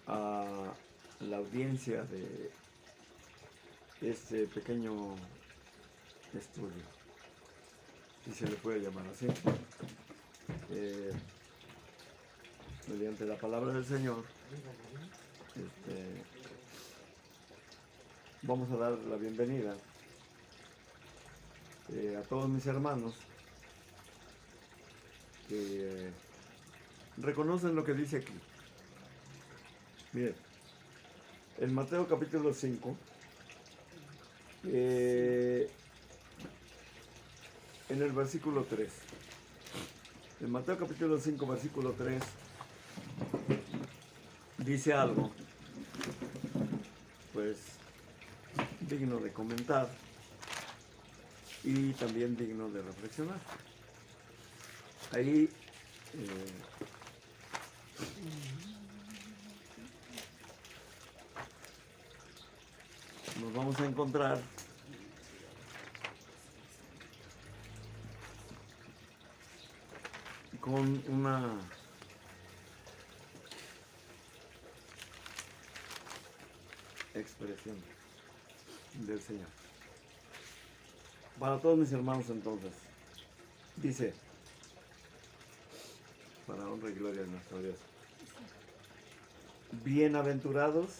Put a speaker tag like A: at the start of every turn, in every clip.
A: a la audiencia de este pequeño estudio, si se le puede llamar así, mediante la palabra del Señor. Vamos a dar la bienvenida a todos mis hermanos que reconocen lo que dice aquí. Miren, en Mateo capítulo 5, en el versículo 3, en Mateo capítulo 5, versículo 3, dice algo, pues, digno de comentar y también digno de reflexionar. Ahí nos vamos a encontrar con una expresión del Señor. Para todos mis hermanos entonces, dice, para honra y gloria de nuestro Dios, bienaventurados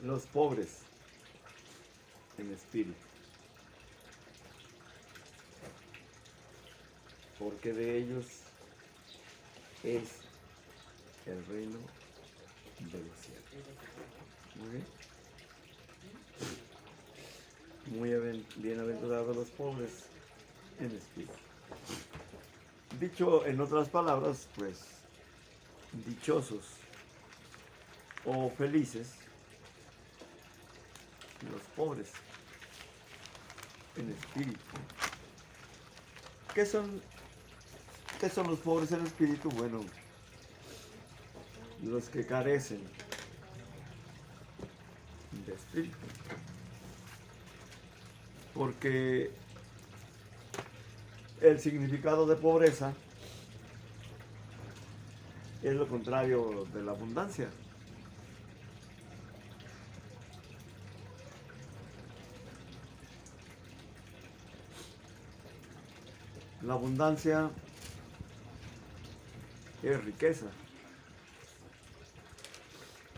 A: los pobres en espíritu, porque de ellos es el reino de los cielos. Muy bien. Muy bienaventurados los pobres en espíritu. Dicho en otras palabras, pues, dichosos o felices los pobres en espíritu. ¿Qué son los pobres en espíritu? Bueno, los que carecen de espíritu. Porque el significado de pobreza es lo contrario de la abundancia. La abundancia es riqueza.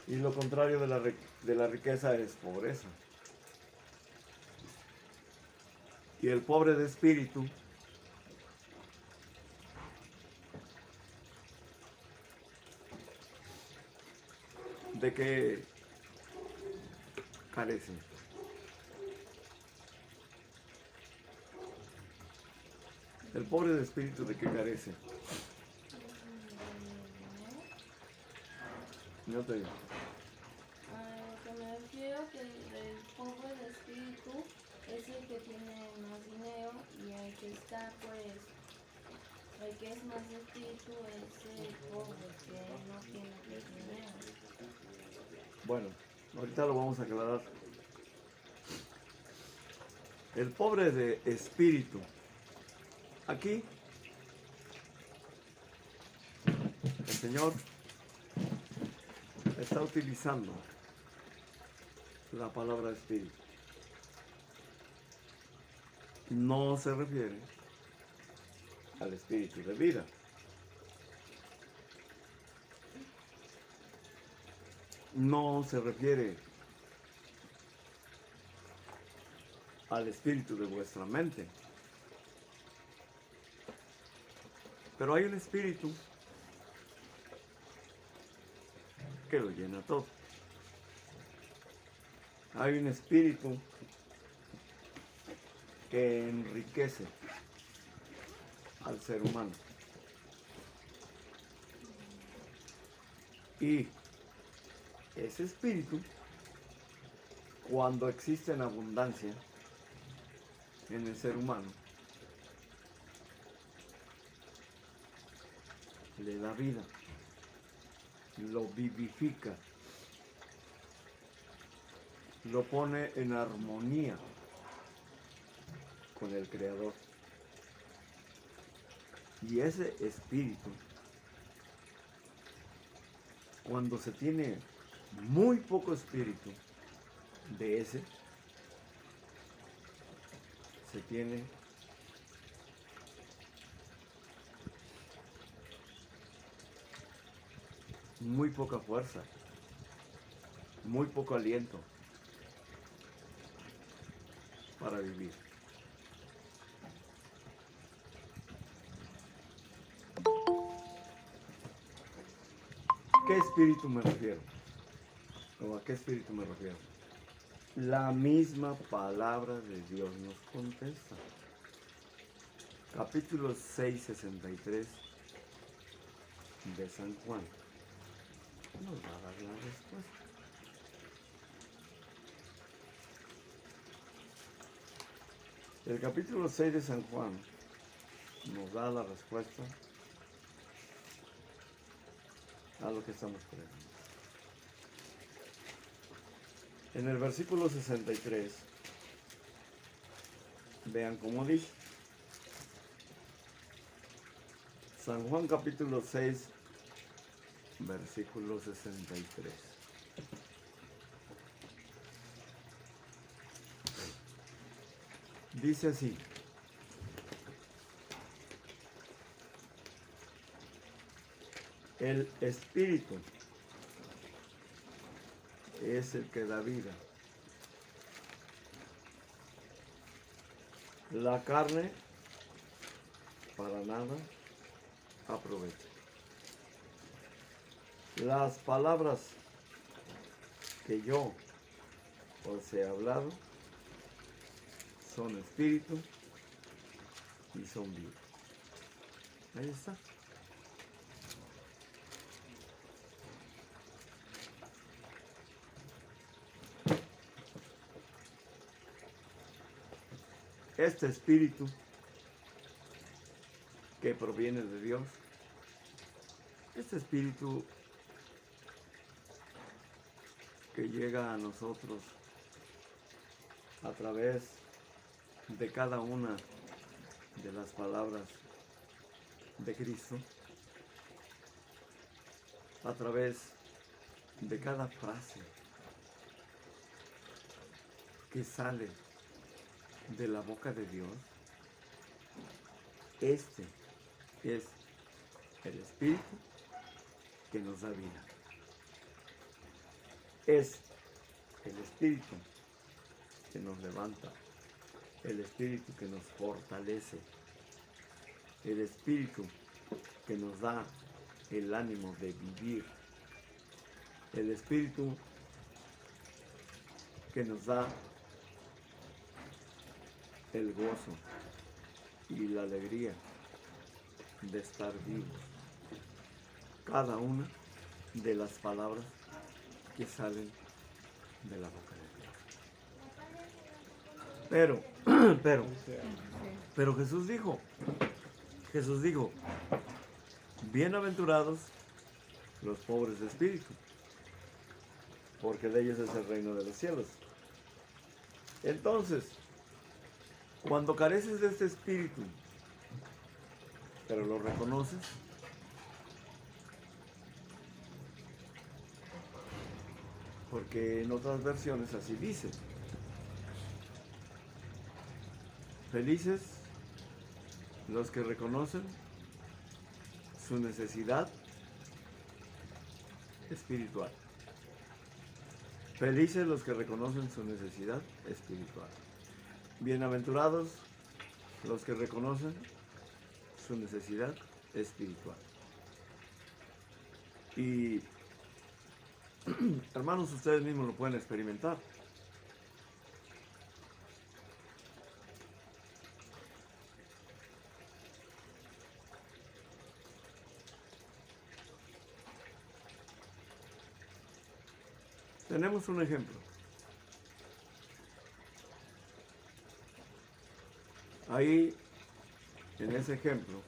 A: Y lo contrario de la riqueza es pobreza. Y el pobre de espíritu ¿de qué carece? El pobre de espíritu ¿de qué carece? No te digo.
B: Que me refiero que el pobre de espíritu es el que tiene más dinero y el que está, pues, el que es más de espíritu es el pobre que no tiene pues, dinero.
A: Bueno, ahorita lo vamos a aclarar. El pobre de espíritu. Aquí, el Señor está utilizando la palabra espíritu. No se refiere al espíritu de vida. No se refiere al espíritu de vuestra mente. Pero hay un espíritu que lo llena todo. Hay un espíritu que enriquece al ser humano. Y ese espíritu, cuando existe en abundancia en el ser humano, le da vida, lo vivifica, lo pone en armonía con el Creador. Y ese espíritu cuando se tiene muy poco espíritu de ese, se tiene muy poca fuerza, muy poco aliento para vivir. ¿Qué espíritu me refiero? ¿O a qué espíritu me refiero? La misma palabra de Dios nos contesta. Capítulo 6, 63 de San Juan nos va a dar la respuesta. El capítulo 6 de San Juan nos da la respuesta a lo que estamos creyendo. En el versículo 63, vean cómo dice. San Juan capítulo 6, versículo 63. Dice así: el espíritu es el que da vida. La carne para nada aprovecha. Las palabras que yo os he hablado son espíritu y son vida. Ahí está. Este espíritu que proviene de Dios, este espíritu que llega a nosotros a través de cada una de las palabras de Cristo, a través de cada frase que sale de la boca de Dios. Este es el espíritu que nos da vida. Es el espíritu que nos levanta, el espíritu que nos fortalece, el espíritu que nos da el ánimo de vivir, el espíritu que nos da el gozo y la alegría de estar vivos. Cada una de las palabras que salen de la boca de Dios. Pero Jesús dijo, bienaventurados los pobres de espíritu, porque de ellos es el reino de los cielos. Entonces, cuando careces de este espíritu, pero lo reconoces, porque en otras versiones así dice: felices los que reconocen su necesidad espiritual. Felices los que reconocen su necesidad espiritual. Bienaventurados los que reconocen su necesidad espiritual. Y hermanos, ustedes mismos lo pueden experimentar. Tenemos un ejemplo. Ahí, en ese ejemplo,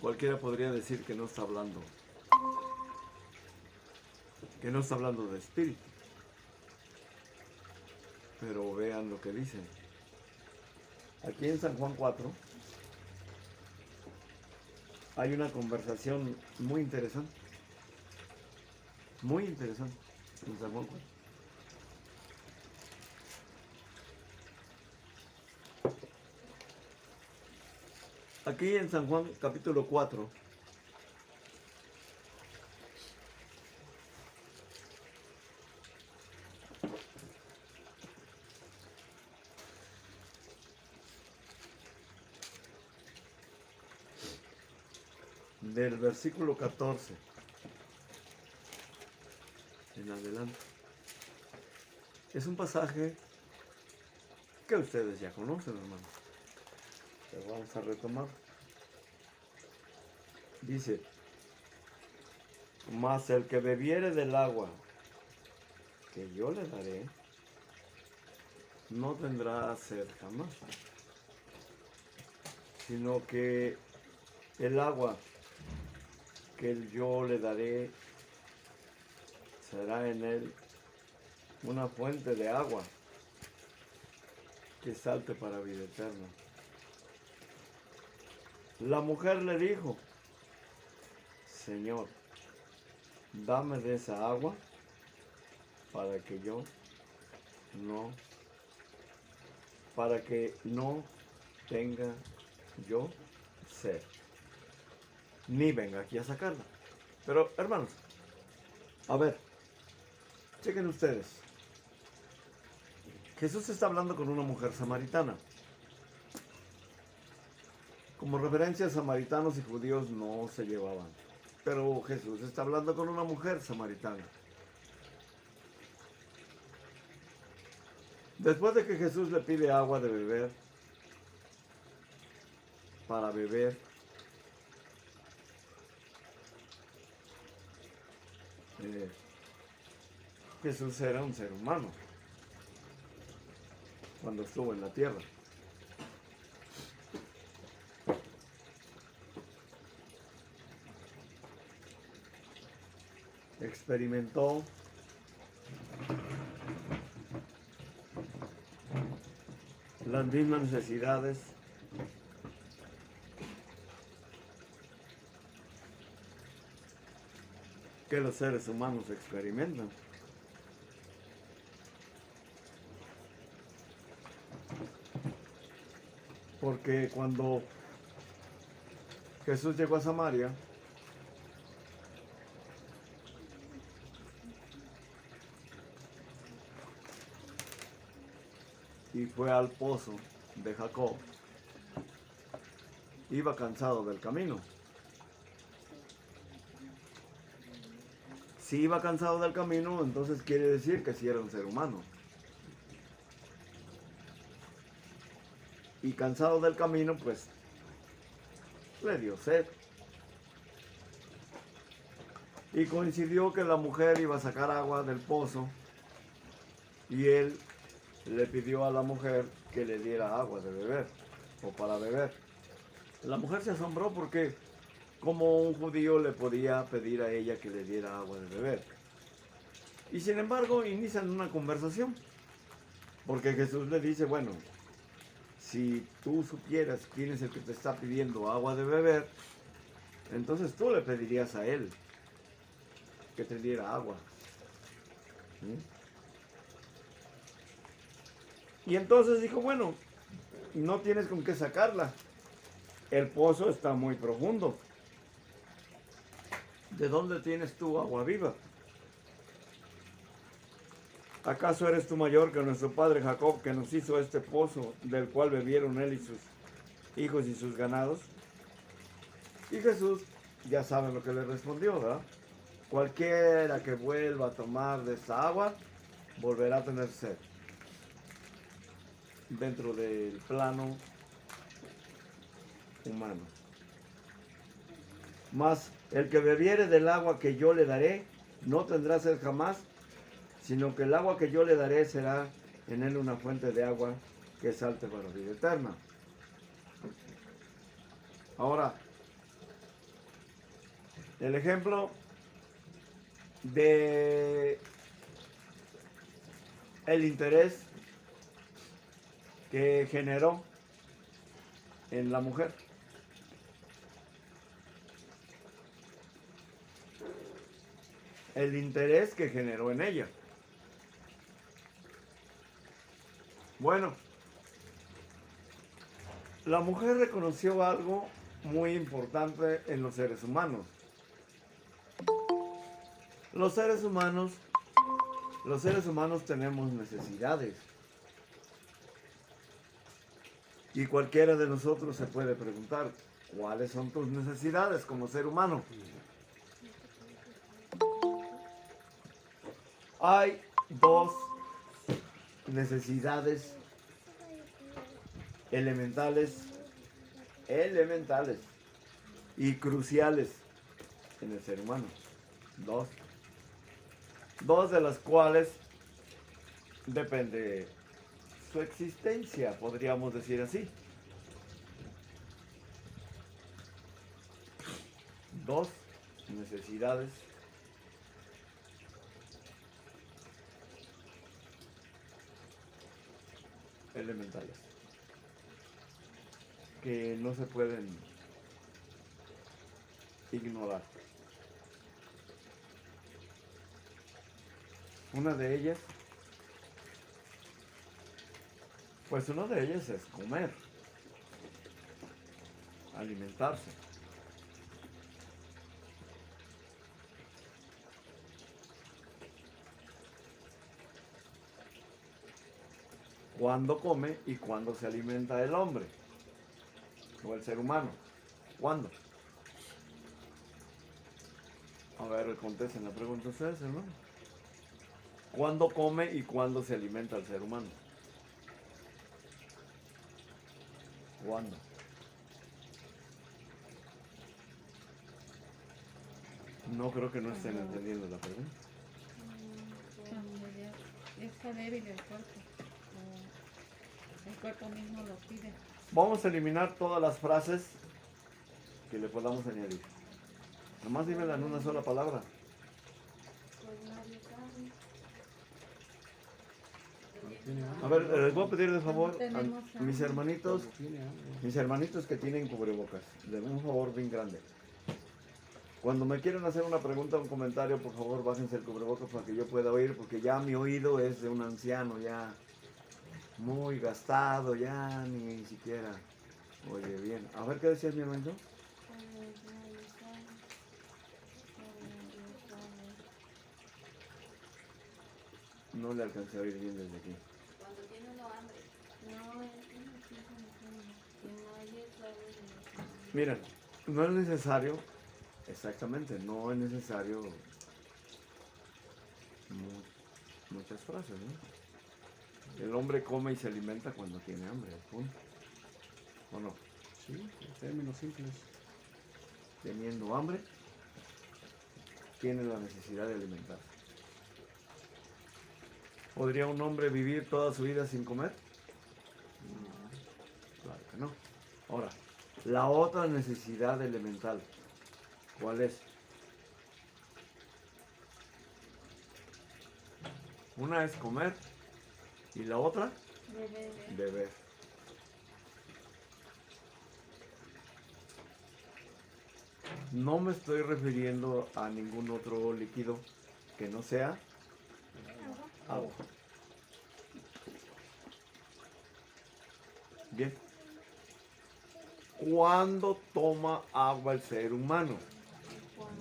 A: cualquiera podría decir que no está hablando de espíritu. Pero vean lo que dice. Aquí en San Juan 4, hay una conversación muy interesante en San Juan 4. Aquí en San Juan capítulo 4, del versículo 14 en adelante, es un pasaje que ustedes ya conocen, hermanos. Pero vamos a retomar. Dice: mas el que bebiere del agua que yo le daré, no tendrá sed jamás, sino que el agua que yo le daré será en él una fuente de agua que salte para vida eterna. La mujer le dijo: Señor, dame de esa agua para que no tenga yo sed, ni venga aquí a sacarla. Pero, hermanos, a ver, chequen ustedes. Jesús está hablando con una mujer samaritana. Como referencia, samaritanos y judíos no se llevaban. Pero Jesús está hablando con una mujer samaritana. Después de que Jesús le pide agua de beber, para beber, Jesús era un ser humano cuando estuvo en la tierra. Experimentó las mismas necesidades que los seres humanos experimentan. Porque cuando Jesús llegó a Samaria, y fue al pozo de Jacob, iba cansado del camino. Si iba cansado del camino, entonces quiere decir que sí era un ser humano. Y cansado del camino, pues le dio sed. Y coincidió que la mujer iba a sacar agua del pozo y él le pidió a la mujer que le diera agua de beber o para beber. La mujer se asombró porque como un judío le podía pedir a ella que le diera agua de beber. Y sin embargo inician una conversación, porque Jesús le dice: bueno, si tú supieras quién es el que te está pidiendo agua de beber, entonces tú le pedirías a él que te diera agua. Y entonces dijo: bueno, no tienes con qué sacarla, el pozo está muy profundo. ¿De dónde tienes tú agua viva? ¿Acaso eres tú mayor que nuestro padre Jacob, que nos hizo este pozo, del cual bebieron él y sus hijos y sus ganados? Y Jesús, ya saben lo que le respondió, ¿verdad? Cualquiera que vuelva a tomar de esta agua, volverá a tener sed. Dentro del plano humano. Mas el que bebiere del agua que yo le daré, no tendrá sed jamás, sino que el agua que yo le daré será en él una fuente de agua que salte para la vida eterna. Ahora, el ejemplo de el interés que generó en la mujer. el interés que generó en ella. Bueno, la mujer reconoció algo muy importante en los seres humanos. Los seres humanos tenemos necesidades. Y cualquiera de nosotros se puede preguntar, ¿cuáles son tus necesidades como ser humano? Hay dos necesidades elementales y cruciales en el ser humano. Dos de las cuales depende su existencia, podríamos decir así. Dos necesidades elementales que no se pueden ignorar. Una de ellas es comer, alimentarse. ¿Cuándo come y cuándo se alimenta el hombre o el ser humano? ¿Cuándo? A ver, contesten la pregunta ustedes, hermano. ¿Cuándo come y cuándo se alimenta el ser humano? ¿Cuándo? No creo que no estén entendiendo la pregunta.
C: Cuando ya está débil el cuerpo, o el cuerpo mismo lo pide.
A: Vamos a eliminar todas las frases que le podamos añadir. Nomás dímela en una sola palabra.
B: Pues nadie sabe.
A: A ver, les voy a pedir de favor
C: Tenemos
A: a mis hermanitos que tienen cubrebocas, de un favor bien grande. Cuando me quieran hacer una pregunta o un comentario, por favor, bájense el cubrebocas para que yo pueda oír, porque ya mi oído es de un anciano, ya muy gastado, ya ni siquiera oye bien. A ver, ¿qué decías, mi hermanito?
B: Pues nadie sabe. Nadie sabe.
A: No le alcancé a oír bien desde aquí.
D: Cuando tiene uno hambre.
B: No, es que no que nadie sabe de lo que
A: Miren, no es necesario, exactamente, no es necesario muchas frases, ¿no? El hombre come y se alimenta cuando tiene hambre, punto. ¿O no?
E: Sí, en términos simples.
A: Teniendo hambre, tiene la necesidad de alimentarse. ¿Podría un hombre vivir toda su vida sin comer? Claro que no. Ahora, la otra necesidad elemental, ¿cuál es? Una es comer y la otra,
B: beber.
A: beber. No me estoy refiriendo a ningún otro líquido que no sea agua. Bien. ¿Cuándo toma agua el ser humano?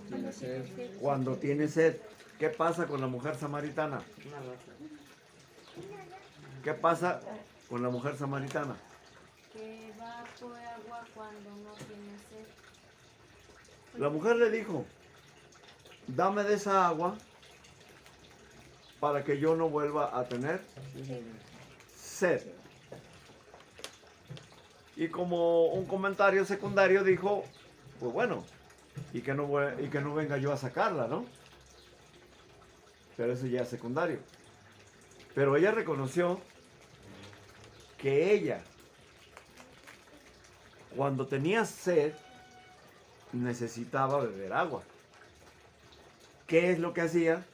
E: Tiene sed.
A: Cuando tiene sed. ¿Qué pasa con la mujer samaritana? ¿Qué pasa con la mujer samaritana?
B: Que va por agua cuando no tiene sed.
A: La mujer le dijo, dame de esa agua para que yo no vuelva a tener sed. Y como un comentario secundario dijo, pues bueno, y que no venga yo a sacarla, ¿no? Pero eso ya es secundario. Pero ella reconoció que ella, cuando tenía sed, necesitaba beber agua. ¿Qué es lo que hacía?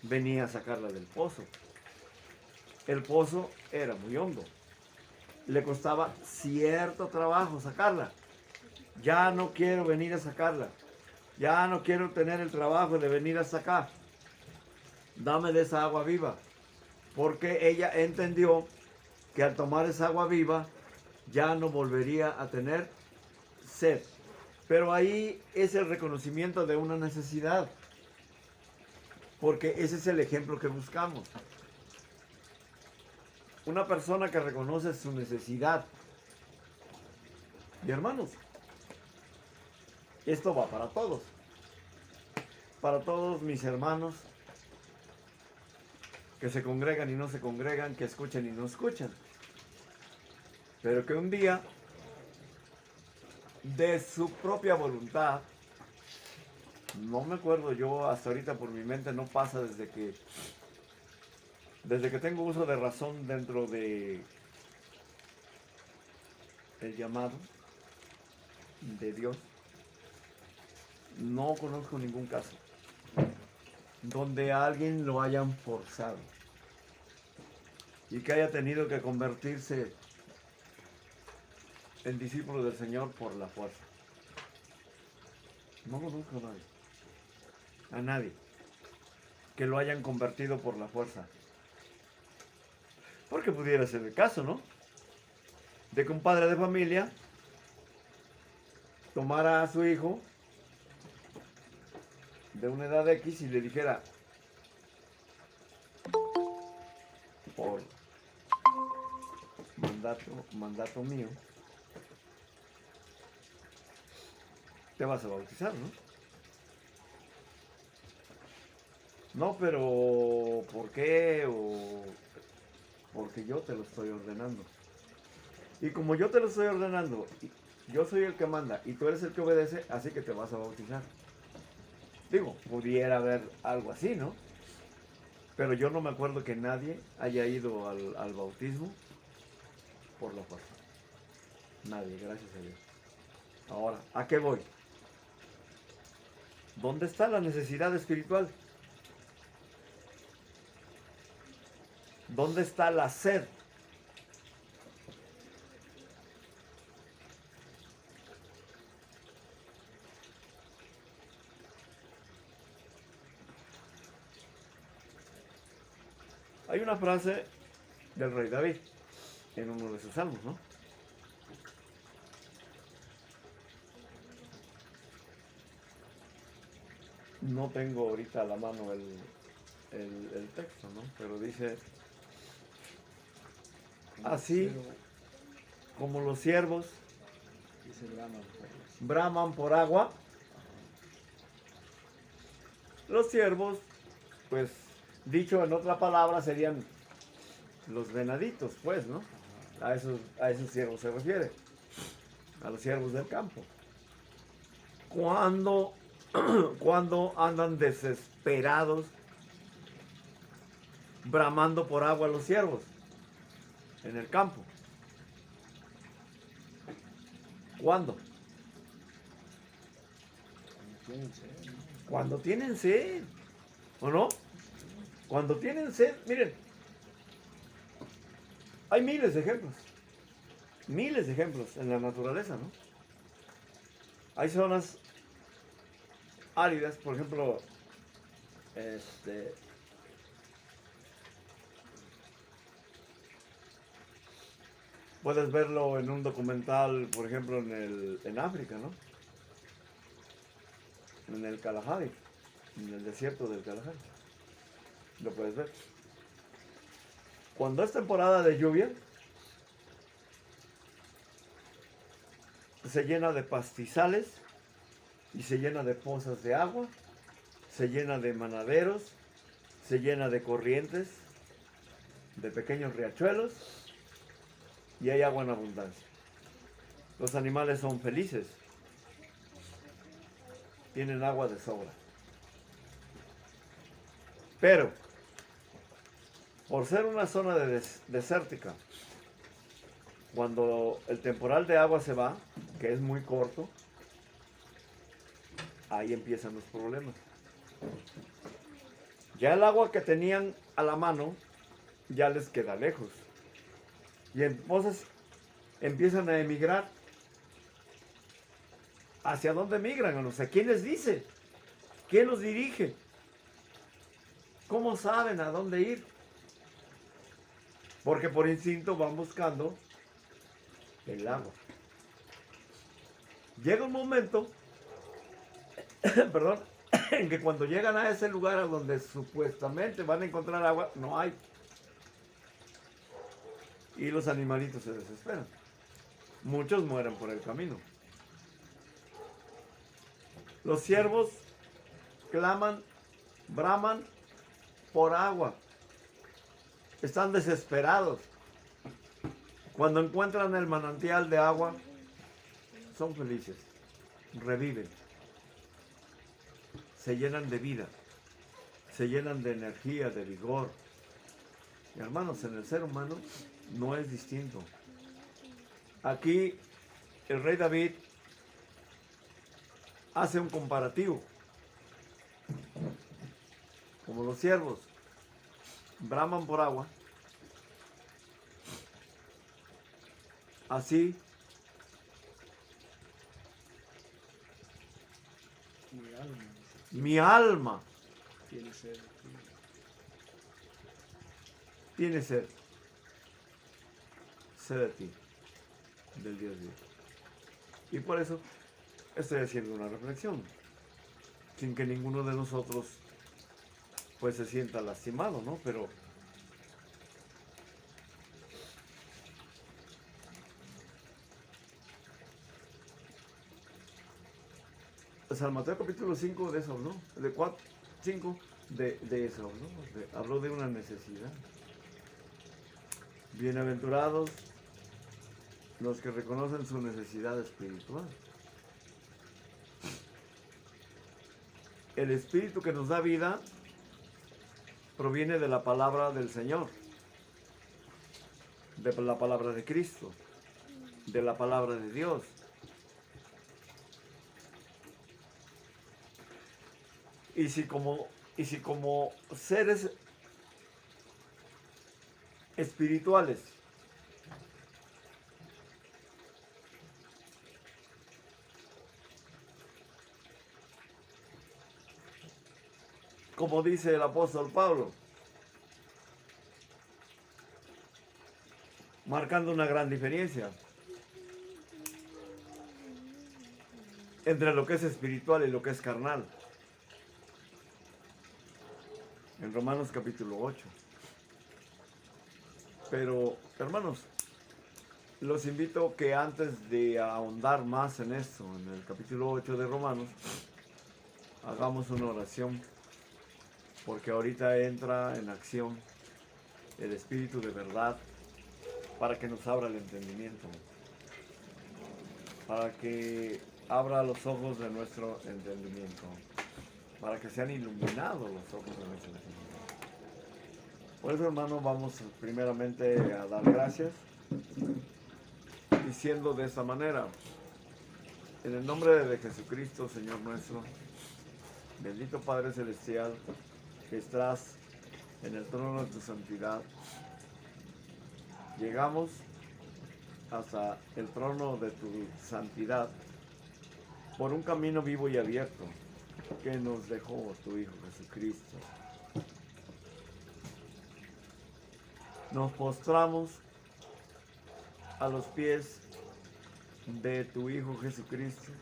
A: Venía a sacarla del pozo. El pozo era muy hondo. Le costaba cierto trabajo sacarla. Ya no quiero venir a sacarla. Ya no quiero tener el trabajo de venir a sacar. dame de esa agua viva. Porque ella entendió que al tomar esa agua viva ya no volvería a tener sed. Pero ahí es el reconocimiento de una necesidad. Porque ese es el ejemplo que buscamos. Una persona que reconoce su necesidad. Y hermanos, esto va para todos. Para todos mis hermanos que se congregan y no se congregan, que escuchan y no escuchan. Pero que un día, de su propia voluntad, no me acuerdo yo, hasta ahorita por mi mente no pasa desde que tengo uso de razón dentro de el llamado de Dios, no conozco ningún caso donde a alguien lo hayan forzado y que haya tenido que convertirse en discípulo del Señor por la fuerza. No conozco a nadie que lo hayan convertido por la fuerza. Porque pudiera ser el caso, ¿no? De que un padre de familia tomara a su hijo de una edad X y le dijera, por mandato mío, te vas a bautizar, ¿no? No, pero ¿por qué? O porque yo te lo estoy ordenando. Y como yo te lo estoy ordenando, yo soy el que manda y tú eres el que obedece, así que te vas a bautizar. Digo, pudiera haber algo así, ¿no? Pero yo no me acuerdo que nadie haya ido al bautismo por la fuerza. Nadie, gracias a Dios. Ahora, ¿a qué voy? ¿Dónde está la necesidad espiritual? ¿Dónde está la sed? Hay una frase del rey David en uno de sus salmos, ¿no? No tengo ahorita a la mano el texto, ¿no? Pero dice, así como los ciervos braman por agua, los ciervos, pues, dicho en otra palabra, serían los venaditos, pues, ¿no? A esos ciervos se refiere, a los ciervos del campo. Cuando andan desesperados, bramando por agua los ciervos en el campo. ¿Cuándo? Cuando tienen sed, ¿o no? Cuando tienen sed, miren, hay miles de ejemplos en la naturaleza, ¿no? Hay zonas áridas, por ejemplo, puedes verlo en un documental, por ejemplo, en África, ¿no? En el Kalahari, en el desierto del Kalahari. Lo puedes ver. Cuando es temporada de lluvia, se llena de pastizales y se llena de pozas de agua, se llena de manaderos, se llena de corrientes, de pequeños riachuelos y hay agua en abundancia. Los animales son felices, tienen agua de sobra. Pero, por ser una zona desértica, cuando el temporal de agua se va, que es muy corto, ahí empiezan los problemas. Ya el agua que tenían a la mano ya les queda lejos. Y entonces empiezan a emigrar. ¿Hacia dónde emigran? No sé, ¿quién les dice? ¿Quién los dirige? ¿Cómo saben a dónde ir? Porque por instinto van buscando el agua. Llega un momento, perdón, en que cuando llegan a ese lugar a donde supuestamente van a encontrar agua, no hay. Y los animalitos se desesperan. Muchos mueren por el camino. Los ciervos claman, braman por agua. Están desesperados. Cuando encuentran el manantial de agua, son felices, reviven, se llenan de vida, se llenan de energía, de vigor. Y hermanos, en el ser humano no es distinto. Aquí el rey David hace un comparativo. Como los ciervos braman por agua, así
E: Mi alma
A: mi alma
E: tiene sed.
A: tiene sed de ti, del Dios vivo. Y por eso estoy haciendo una reflexión, sin que ninguno de nosotros pues se sienta lastimado, ¿no? Pero San Mateo capítulo 5 de eso, ¿no? De 4, 5 de eso, ¿no? Habló de una necesidad. Bienaventurados los que reconocen su necesidad espiritual. El espíritu que nos da vida proviene de la palabra del Señor, de la palabra de Cristo, de la palabra de Dios. Y si como seres espirituales como dice el apóstol Pablo, marcando una gran diferencia entre lo que es espiritual y lo que es carnal. En Romanos capítulo 8. Pero, hermanos, los invito que antes de ahondar más en esto, en el capítulo 8 de Romanos, hagamos una oración, porque ahorita entra en acción el Espíritu de verdad para que nos abra el entendimiento, para que abra los ojos de nuestro entendimiento, para que sean iluminados los ojos de nuestro entendimiento. Por eso, hermano, vamos primeramente a dar gracias, diciendo de esta manera: en el nombre de Jesucristo, Señor nuestro, bendito Padre Celestial, que estás en el trono de tu santidad, llegamos hasta el trono de tu santidad por un camino vivo y abierto que nos dejó tu Hijo Jesucristo. Nos postramos a los pies de tu Hijo Jesucristo,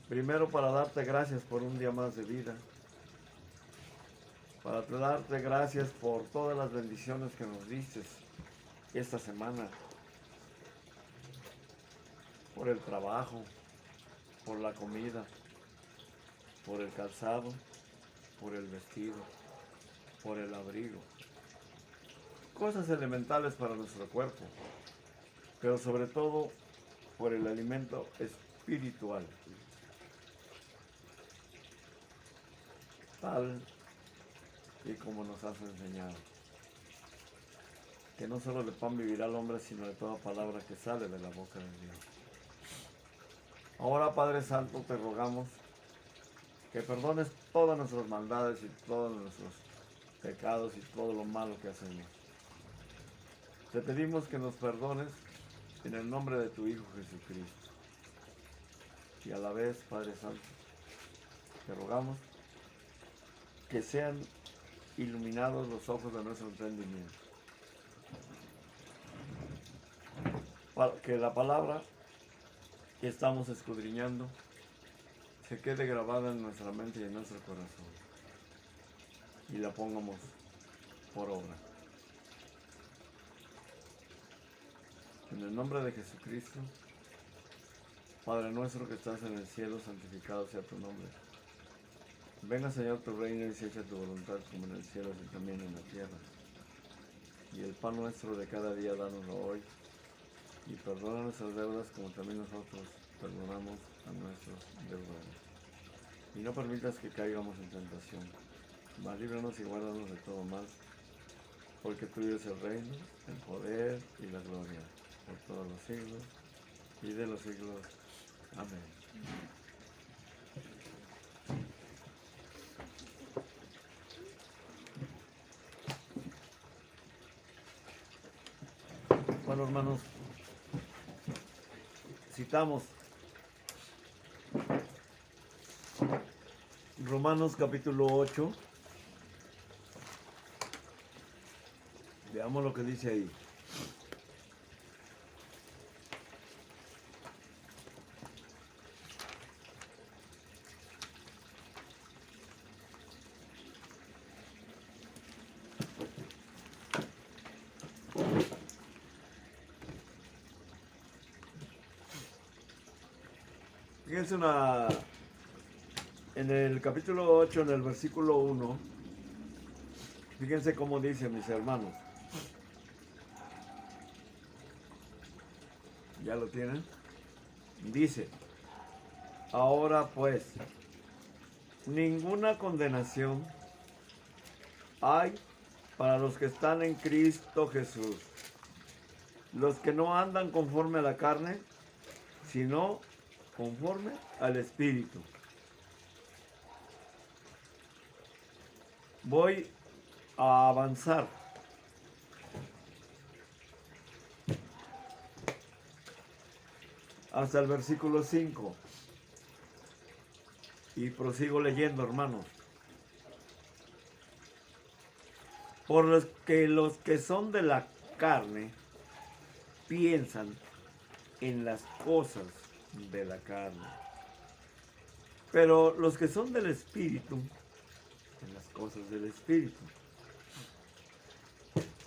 A: primero para darte gracias por un día más de vida, para darte gracias por todas las bendiciones que nos diste esta semana, por el trabajo, por la comida, por el calzado, por el vestido, por el abrigo. Cosas elementales para nuestro cuerpo, pero sobre todo por el alimento espiritual, tal y como nos has enseñado, que no solo de pan vivirá el hombre, sino de toda palabra que sale de la boca de Dios. Ahora, Padre Santo, te rogamos que perdones todas nuestras maldades y todos nuestros pecados y todo lo malo que hacemos. Te pedimos que nos perdones en el nombre de tu Hijo Jesucristo. Y a la vez, Padre Santo, te rogamos que sean iluminados los ojos de nuestro entendimiento. Para que la palabra que estamos escudriñando se quede grabada en nuestra mente y en nuestro corazón. Y la pongamos por obra. En el nombre de Jesucristo, Padre nuestro que estás en el cielo, santificado sea tu nombre. Venga, Señor, tu reino y se hecha tu voluntad como en el cielo, así también en la tierra. Y el pan nuestro de cada día, dánoslo hoy. Y perdona nuestras deudas como también nosotros perdonamos a nuestros deudores. Y no permitas que caigamos en tentación, mas líbranos y guárdanos de todo mal, porque tuyo es el reino, el poder y la gloria, por todos los siglos y de los siglos. Amén. Bueno, hermanos, citamos Romanos capítulo 8. Veamos lo que dice ahí. Fíjense en el capítulo 8, en el versículo 1, fíjense cómo dice, mis hermanos. ¿Ya lo tienen? Dice, ahora pues, ninguna condenación hay para los que están en Cristo Jesús, los que no andan conforme a la carne, sino conforme al Espíritu. Voy a avanzar. Hasta el versículo 5. Y prosigo leyendo, hermanos. Por los que son de la carne piensan en las cosas de la carne. Pero los que son del Espíritu, en las cosas del Espíritu.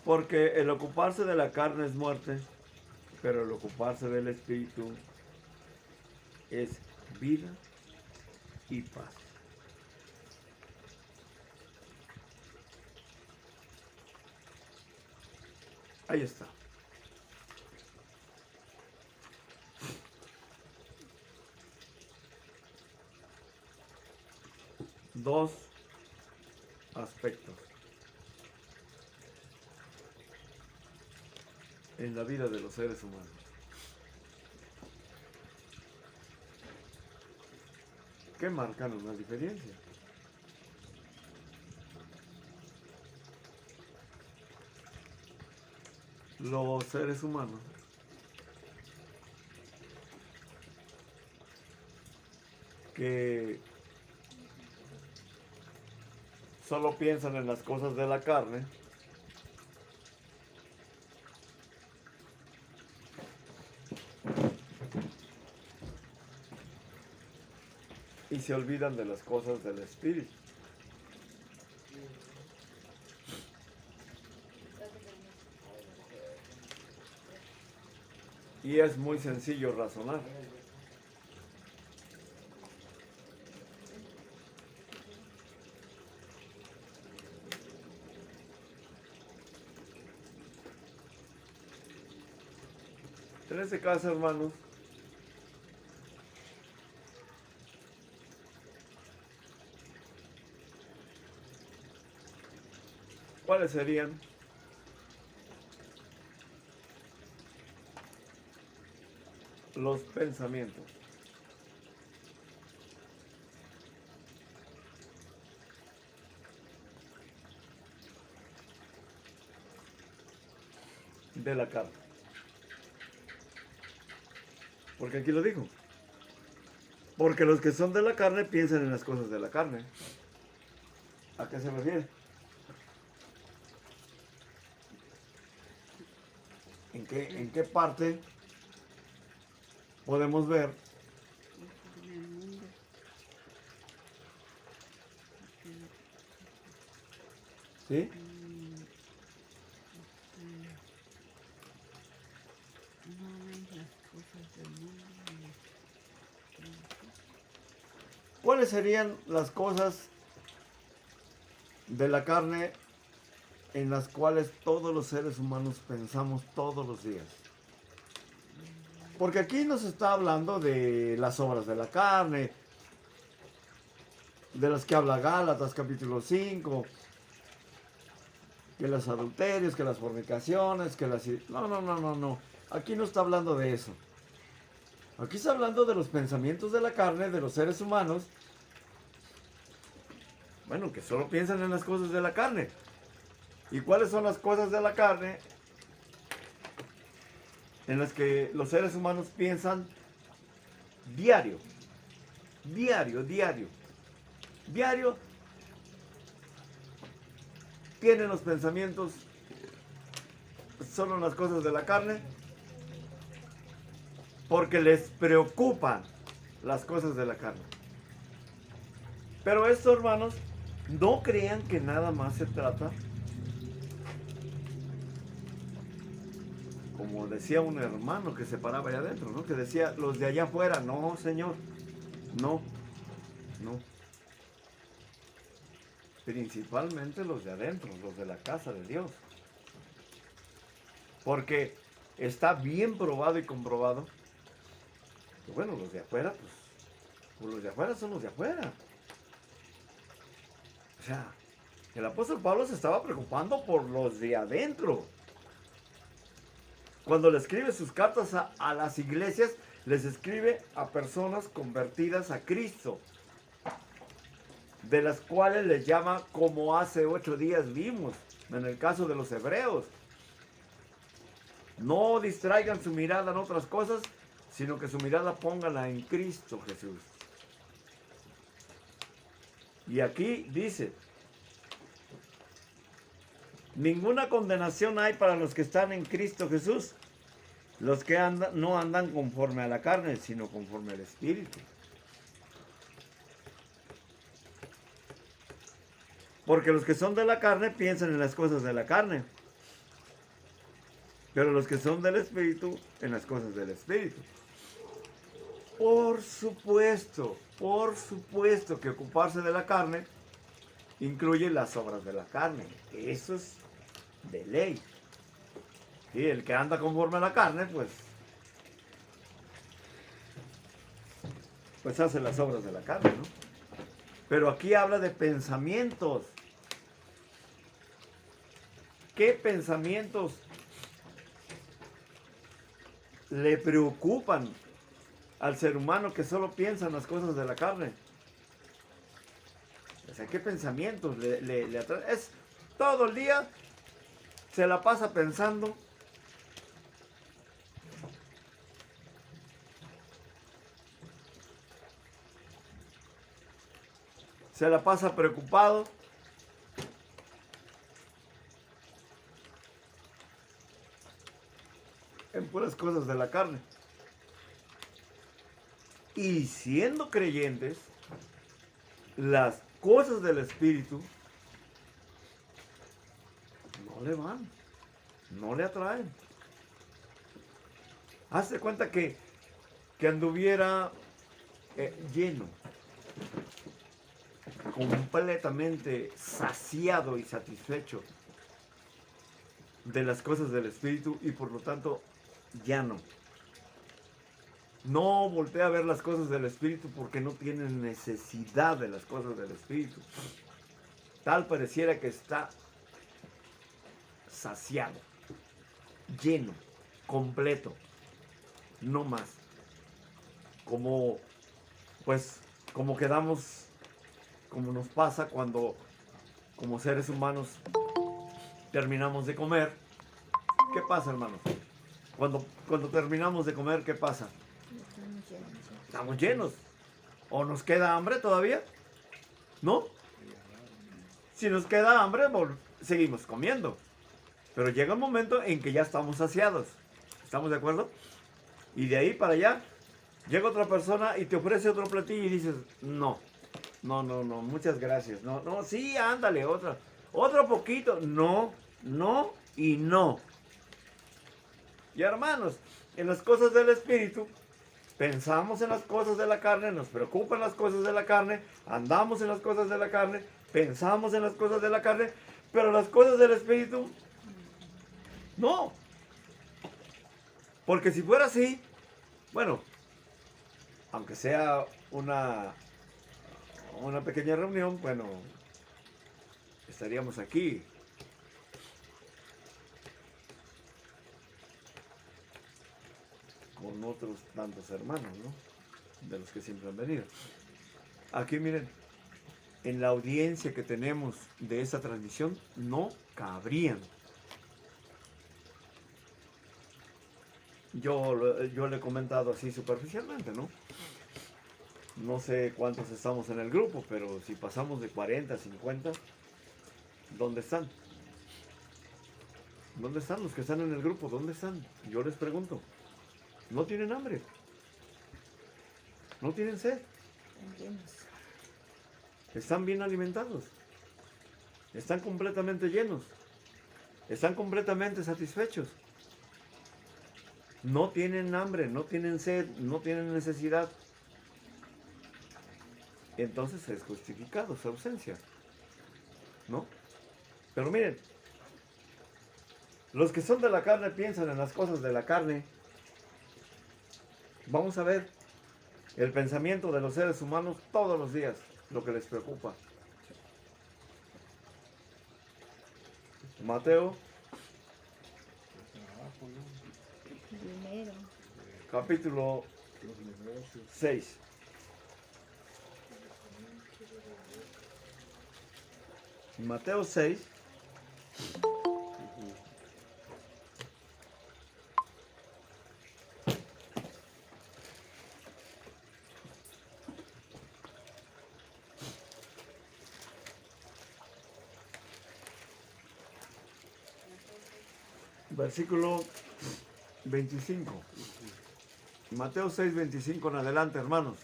A: Porque el ocuparse de la carne es muerte, pero el ocuparse del Espíritu es vida y paz. Ahí está. Dos aspectos en la vida de los seres humanos. ¿Qué marcan una diferencia? Los seres humanos que solo piensan en las cosas de la carne, y se olvidan de las cosas del Espíritu. Y es muy sencillo razonar. En este caso, hermanos, ¿cuáles serían los pensamientos? De la carne. Porque aquí lo dijo. Porque los que son de la carne piensan en las cosas de la carne. ¿A qué se refiere? ¿En qué parte podemos ver?
C: En el mundo.
A: ¿Sí?
C: No ven las cosas del mundo.
A: ¿Cuáles serían las cosas de la carne en las cuales todos los seres humanos pensamos todos los días? Porque aquí nos está hablando de las obras de la carne, de las que habla Gálatas capítulo 5, que los adulterios, que las fornicaciones, que las... No. Aquí no está hablando de eso. Aquí está hablando de los pensamientos de la carne, de los seres humanos. Bueno, que solo piensan en las cosas de la carne. ¿Y cuáles son las cosas de la carne en las que los seres humanos piensan diario? Diario. Tienen los pensamientos solo en las cosas de la carne porque les preocupan las cosas de la carne. Pero esto, hermanos, no crean que nada más se trata, como decía un hermano que se paraba allá adentro, ¿no? Que decía, los de allá afuera. No, señor, no. Principalmente los de adentro, los de la casa de Dios. Porque está bien probado y comprobado que, bueno, los de afuera, pues los de afuera son los de afuera. O sea, el apóstol Pablo se estaba preocupando por los de adentro. Cuando le escribe sus cartas a las iglesias, les escribe a personas convertidas a Cristo, de las cuales les llama, como hace 8 días vimos, en el caso de los hebreos. No distraigan su mirada en otras cosas, sino que su mirada póngala en Cristo Jesús. Y aquí dice, ninguna condenación hay para los que están en Cristo Jesús, los que no andan conforme a la carne, sino conforme al Espíritu. Porque los que son de la carne piensan en las cosas de la carne, pero los que son del Espíritu, en las cosas del Espíritu. Por supuesto que ocuparse de la carne incluye las obras de la carne. Eso es de ley. Y el que anda conforme a la carne, pues hace las obras de la carne, ¿no? Pero aquí habla de pensamientos. ¿Qué pensamientos le preocupan al ser humano que solo piensa en las cosas de la carne? O sea, ¿qué pensamientos le atraen? Es todo el día se la pasa pensando se la pasa preocupado en puras cosas de la carne. Y siendo creyentes, las cosas del Espíritu no le van, no le atraen. Hazte cuenta que anduviera lleno, completamente saciado y satisfecho de las cosas del Espíritu, y por lo tanto ya no voltea a ver las cosas del Espíritu porque no tiene necesidad de las cosas del Espíritu. Tal pareciera que está saciado, lleno, completo, no más. Como quedamos, como nos pasa cuando como seres humanos terminamos de comer. ¿Qué pasa, hermano? Cuando terminamos de comer, ¿qué pasa? Estamos llenos. ¿O nos queda hambre todavía? ¿No? Si nos queda hambre, seguimos comiendo. Pero llega un momento en que ya estamos saciados. ¿Estamos de acuerdo? Y de ahí para allá, llega otra persona y te ofrece otro platillo y dices, no, no, no, no, muchas gracias. No, no, sí, ándale, otro poquito. No, no y no. Y hermanos, en las cosas del Espíritu, pensamos en las cosas de la carne, nos preocupan las cosas de la carne, andamos en las cosas de la carne, pensamos en las cosas de la carne, pero las cosas del Espíritu, no. Porque si fuera así, bueno, aunque sea una pequeña reunión, bueno, estaríamos aquí. Con otros tantos hermanos, ¿no? De los que siempre han venido. Aquí miren, en la audiencia que tenemos de esta transmisión, no cabrían. Yo le he comentado así superficialmente, ¿no? No sé cuántos estamos en el grupo, pero si pasamos de 40, 50, ¿dónde están? ¿Dónde están los que están en el grupo? ¿Dónde están? Yo les pregunto. No tienen hambre. No tienen sed. Están bien alimentados. Están completamente llenos. Están completamente satisfechos. No tienen hambre, no tienen sed, no tienen necesidad. Entonces es justificado su ausencia. ¿No? Pero miren, los que son de la carne piensan en las cosas de la carne. Vamos a ver el pensamiento de los seres humanos todos los días, lo que les preocupa. Mateo,
C: Dinero.
A: capítulo 6. Mateo 6. Versículo 25. Mateo 6, 25 en adelante, hermanos.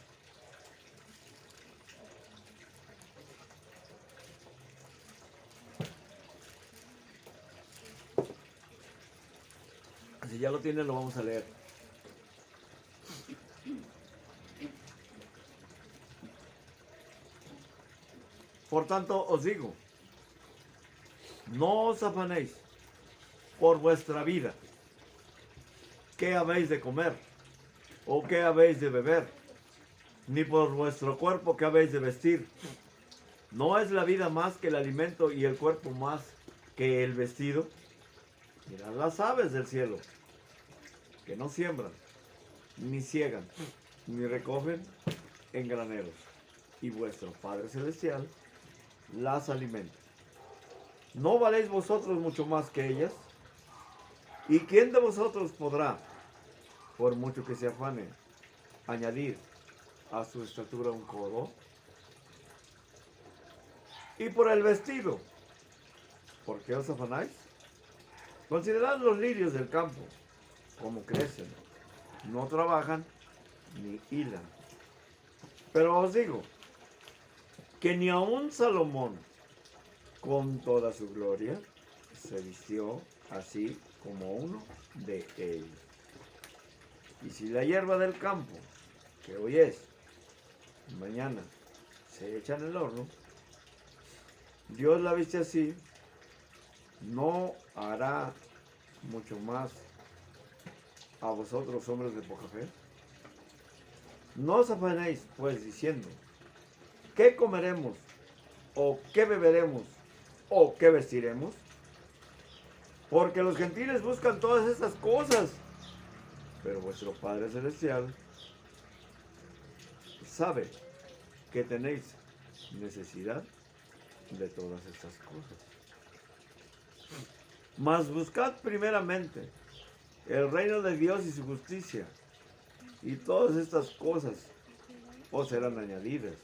A: Si ya lo tienen, lo vamos a leer. Por tanto, os digo, no os afanéis por vuestra vida, qué habéis de comer o qué habéis de beber, ni por vuestro cuerpo qué habéis de vestir. ¿No es la vida más que el alimento y el cuerpo más que el vestido? Mirad las aves del cielo, que no siembran, ni ciegan, ni recogen en graneros, y vuestro Padre Celestial las alimenta. ¿No valéis vosotros mucho más que ellas? ¿Y quién de vosotros podrá, por mucho que se afane, añadir a su estatura un codo? Y por el vestido, ¿por qué os afanáis? Considerad los lirios del campo, cómo crecen, no trabajan ni hilan. Pero os digo que ni aun Salomón, con toda su gloria, se vistió así como uno de ellos. Y si la hierba del campo, que hoy es, mañana se echa en el horno, Dios la viste así, ¿no hará mucho más a vosotros, hombres de poca fe? No os afanéis, pues, diciendo, ¿qué comeremos? ¿O qué beberemos? ¿O qué vestiremos? Porque los gentiles buscan todas estas cosas, pero vuestro Padre Celestial sabe que tenéis necesidad de todas estas cosas. Mas buscad primeramente el reino de Dios y su justicia, y todas estas cosas os serán añadidas.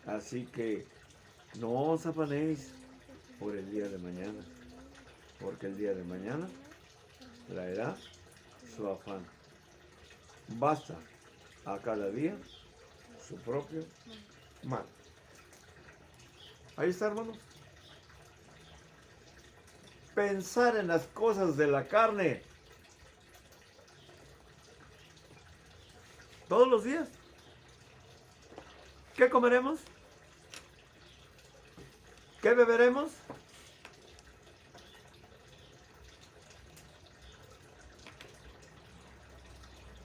A: Así que No os afanéis por el día de mañana, porque el día de mañana traerá su afán. Basta a cada día su propio mal. Ahí está, hermanos. Pensar en las cosas de la carne todos los días. ¿Qué comeremos? ¿Qué beberemos?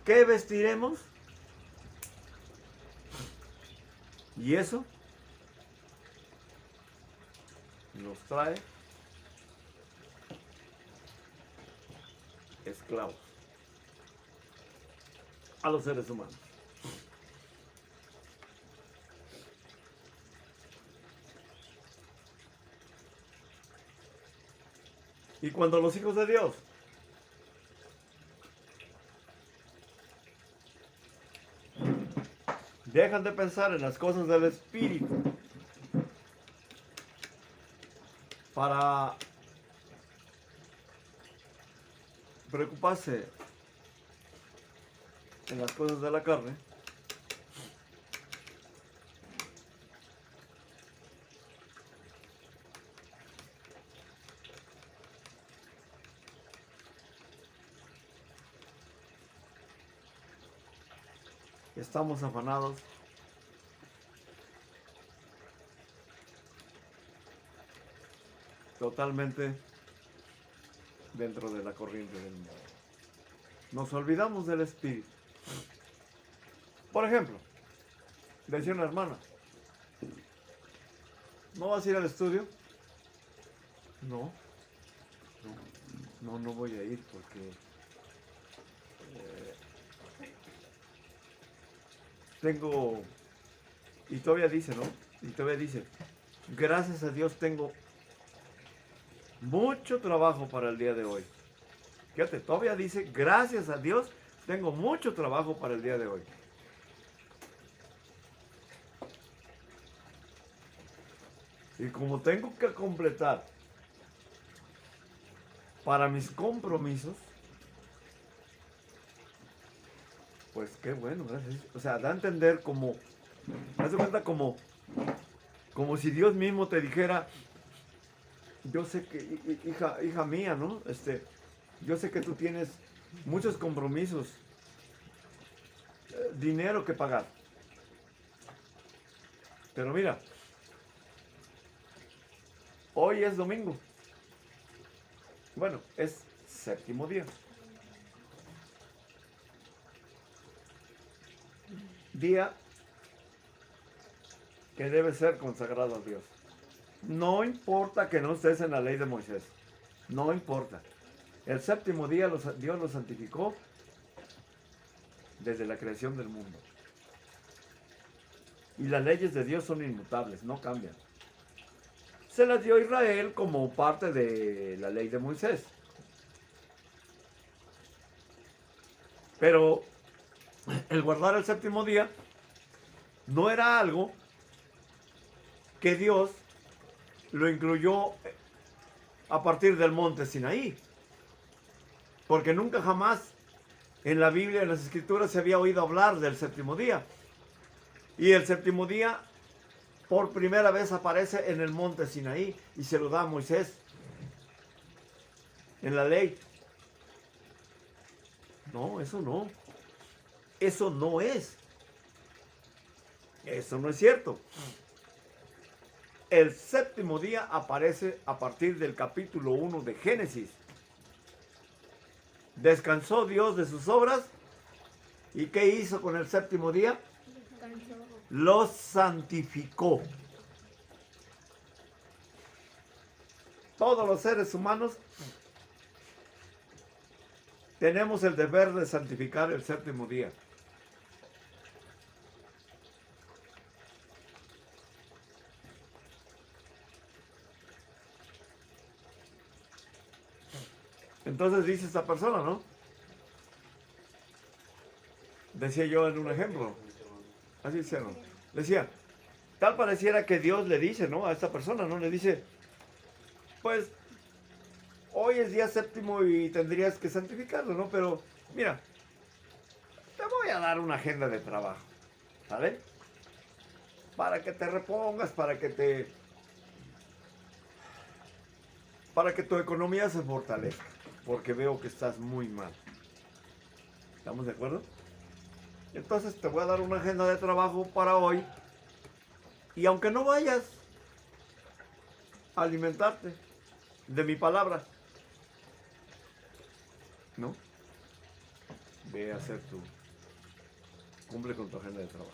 A: ¿Qué vestiremos? Y eso nos trae esclavos a los seres humanos. Y cuando los hijos de Dios dejan de pensar en las cosas del Espíritu para preocuparse en las cosas de la carne, estamos afanados totalmente dentro de la corriente del mundo. Nos olvidamos del Espíritu. Por ejemplo, decía una hermana, ¿no vas a ir al estudio? No, no voy a ir porque tengo, y todavía dice, ¿no? Y todavía dice, gracias a Dios tengo mucho trabajo para el día de hoy. Fíjate, todavía dice, gracias a Dios tengo mucho trabajo para el día de hoy. Y como tengo que completar para mis compromisos, pues qué bueno, gracias. O sea, da a entender como, haz de cuenta como si Dios mismo te dijera, yo sé que, hija mía, ¿no? Yo sé que tú tienes muchos compromisos, dinero que pagar. Pero mira, hoy es domingo. Bueno, es séptimo día. Día que debe ser consagrado a Dios. No importa que no estés en la ley de Moisés. No importa. El séptimo día Dios lo santificó desde la creación del mundo. Y las leyes de Dios son inmutables, no cambian. Se las dio a Israel como parte de la ley de Moisés. Pero el guardar el séptimo día no era algo que Dios lo incluyó a partir del monte Sinaí. Porque nunca jamás en la Biblia, en las Escrituras, se había oído hablar del séptimo día. Y el séptimo día, por primera vez, aparece en el monte Sinaí y se lo da a Moisés en la ley. No, eso no. Eso no es. Eso no es cierto. El séptimo día aparece a partir del capítulo 1 de Génesis. Descansó Dios de sus obras. ¿Y qué hizo con el séptimo día? Lo santificó. Todos los seres humanos tenemos el deber de santificar el séptimo día. Entonces dice esta persona, ¿no? Decía yo en un ejemplo. Así hicieron. Decía, tal pareciera que Dios le dice, ¿no? A esta persona, ¿no? Le dice, pues, hoy es día séptimo y tendrías que santificarlo, ¿no? Pero, mira, te voy a dar una agenda de trabajo, ¿vale? Para que te repongas, para que tu economía se fortalezca, porque veo que estás muy mal. ¿Estamos de acuerdo? Entonces te voy a dar una agenda de trabajo para hoy, y aunque no vayas a alimentarte de mi palabra, ¿no? Ve a hacer cumple con tu agenda de trabajo.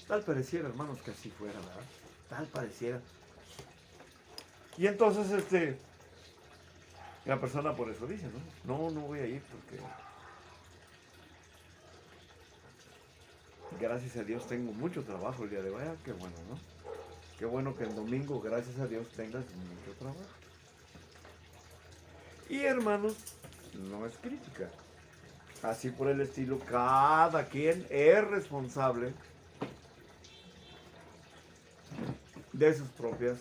A: Tal pareciera, hermanos, que así fuera, ¿verdad? Tal pareciera. Y entonces, la persona por eso dice, ¿no? No, no voy a ir porque gracias a Dios tengo mucho trabajo el día de hoy. Ah, qué bueno, ¿no? Qué bueno que el domingo, gracias a Dios, tengas mucho trabajo. Y hermanos, no es crítica. Así por el estilo, cada quien es responsable de sus propias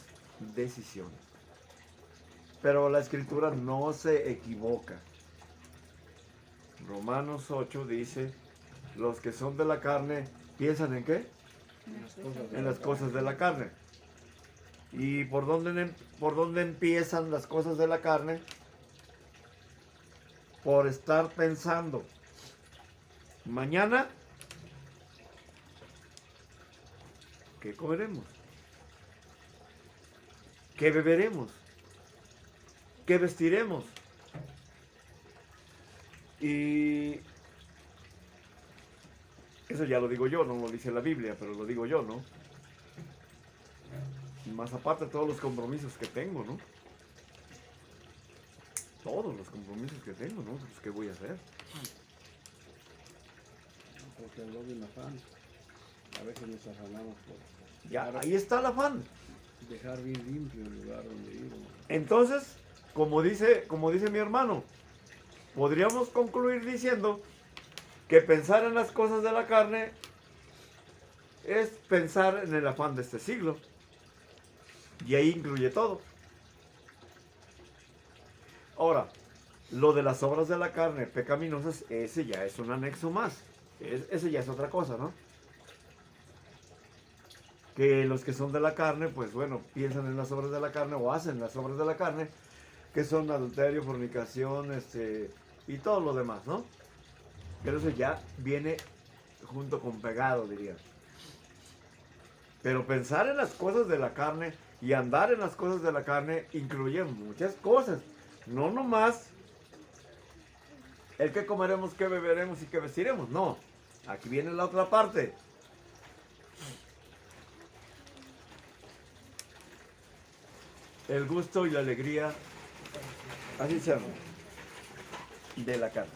A: decisiones. Pero la escritura no se equivoca. Romanos 8 dice, los que son de la carne, ¿piensan en qué? En las cosas de la carne. ¿Y por dónde empiezan las cosas de la carne? Por estar pensando, mañana, ¿qué comeremos? ¿Qué beberemos? ¿Qué vestiremos? Y eso ya lo digo yo, no lo dice la Biblia, pero lo digo yo, ¿no? Y más aparte todos los compromisos que tengo, ¿no? Todos los compromisos que tengo, ¿no? Pues, ¿qué voy a hacer?
E: Porque el doble afán. A veces nos afanamos por
A: Ya, ahí está el afán.
E: dejar bien limpio el lugar donde vivo.
A: Entonces, como dice mi hermano, podríamos concluir diciendo que pensar en las cosas de la carne es pensar en el afán de este siglo. Y ahí incluye todo. Ahora, lo de las obras de la carne pecaminosas, ese ya es un anexo más. Ese ya es otra cosa, ¿no? Que los que son de la carne, pues bueno, piensan en las obras de la carne o hacen las obras de la carne, que son adulterio, fornicación, y todo lo demás, ¿no? Pero eso ya viene junto con pegado, diría. Pero pensar en las cosas de la carne y andar en las cosas de la carne incluye muchas cosas. No nomás el que comeremos, que beberemos y que vestiremos. No, aquí viene la otra parte. El gusto y la alegría, así se llama, de la carne.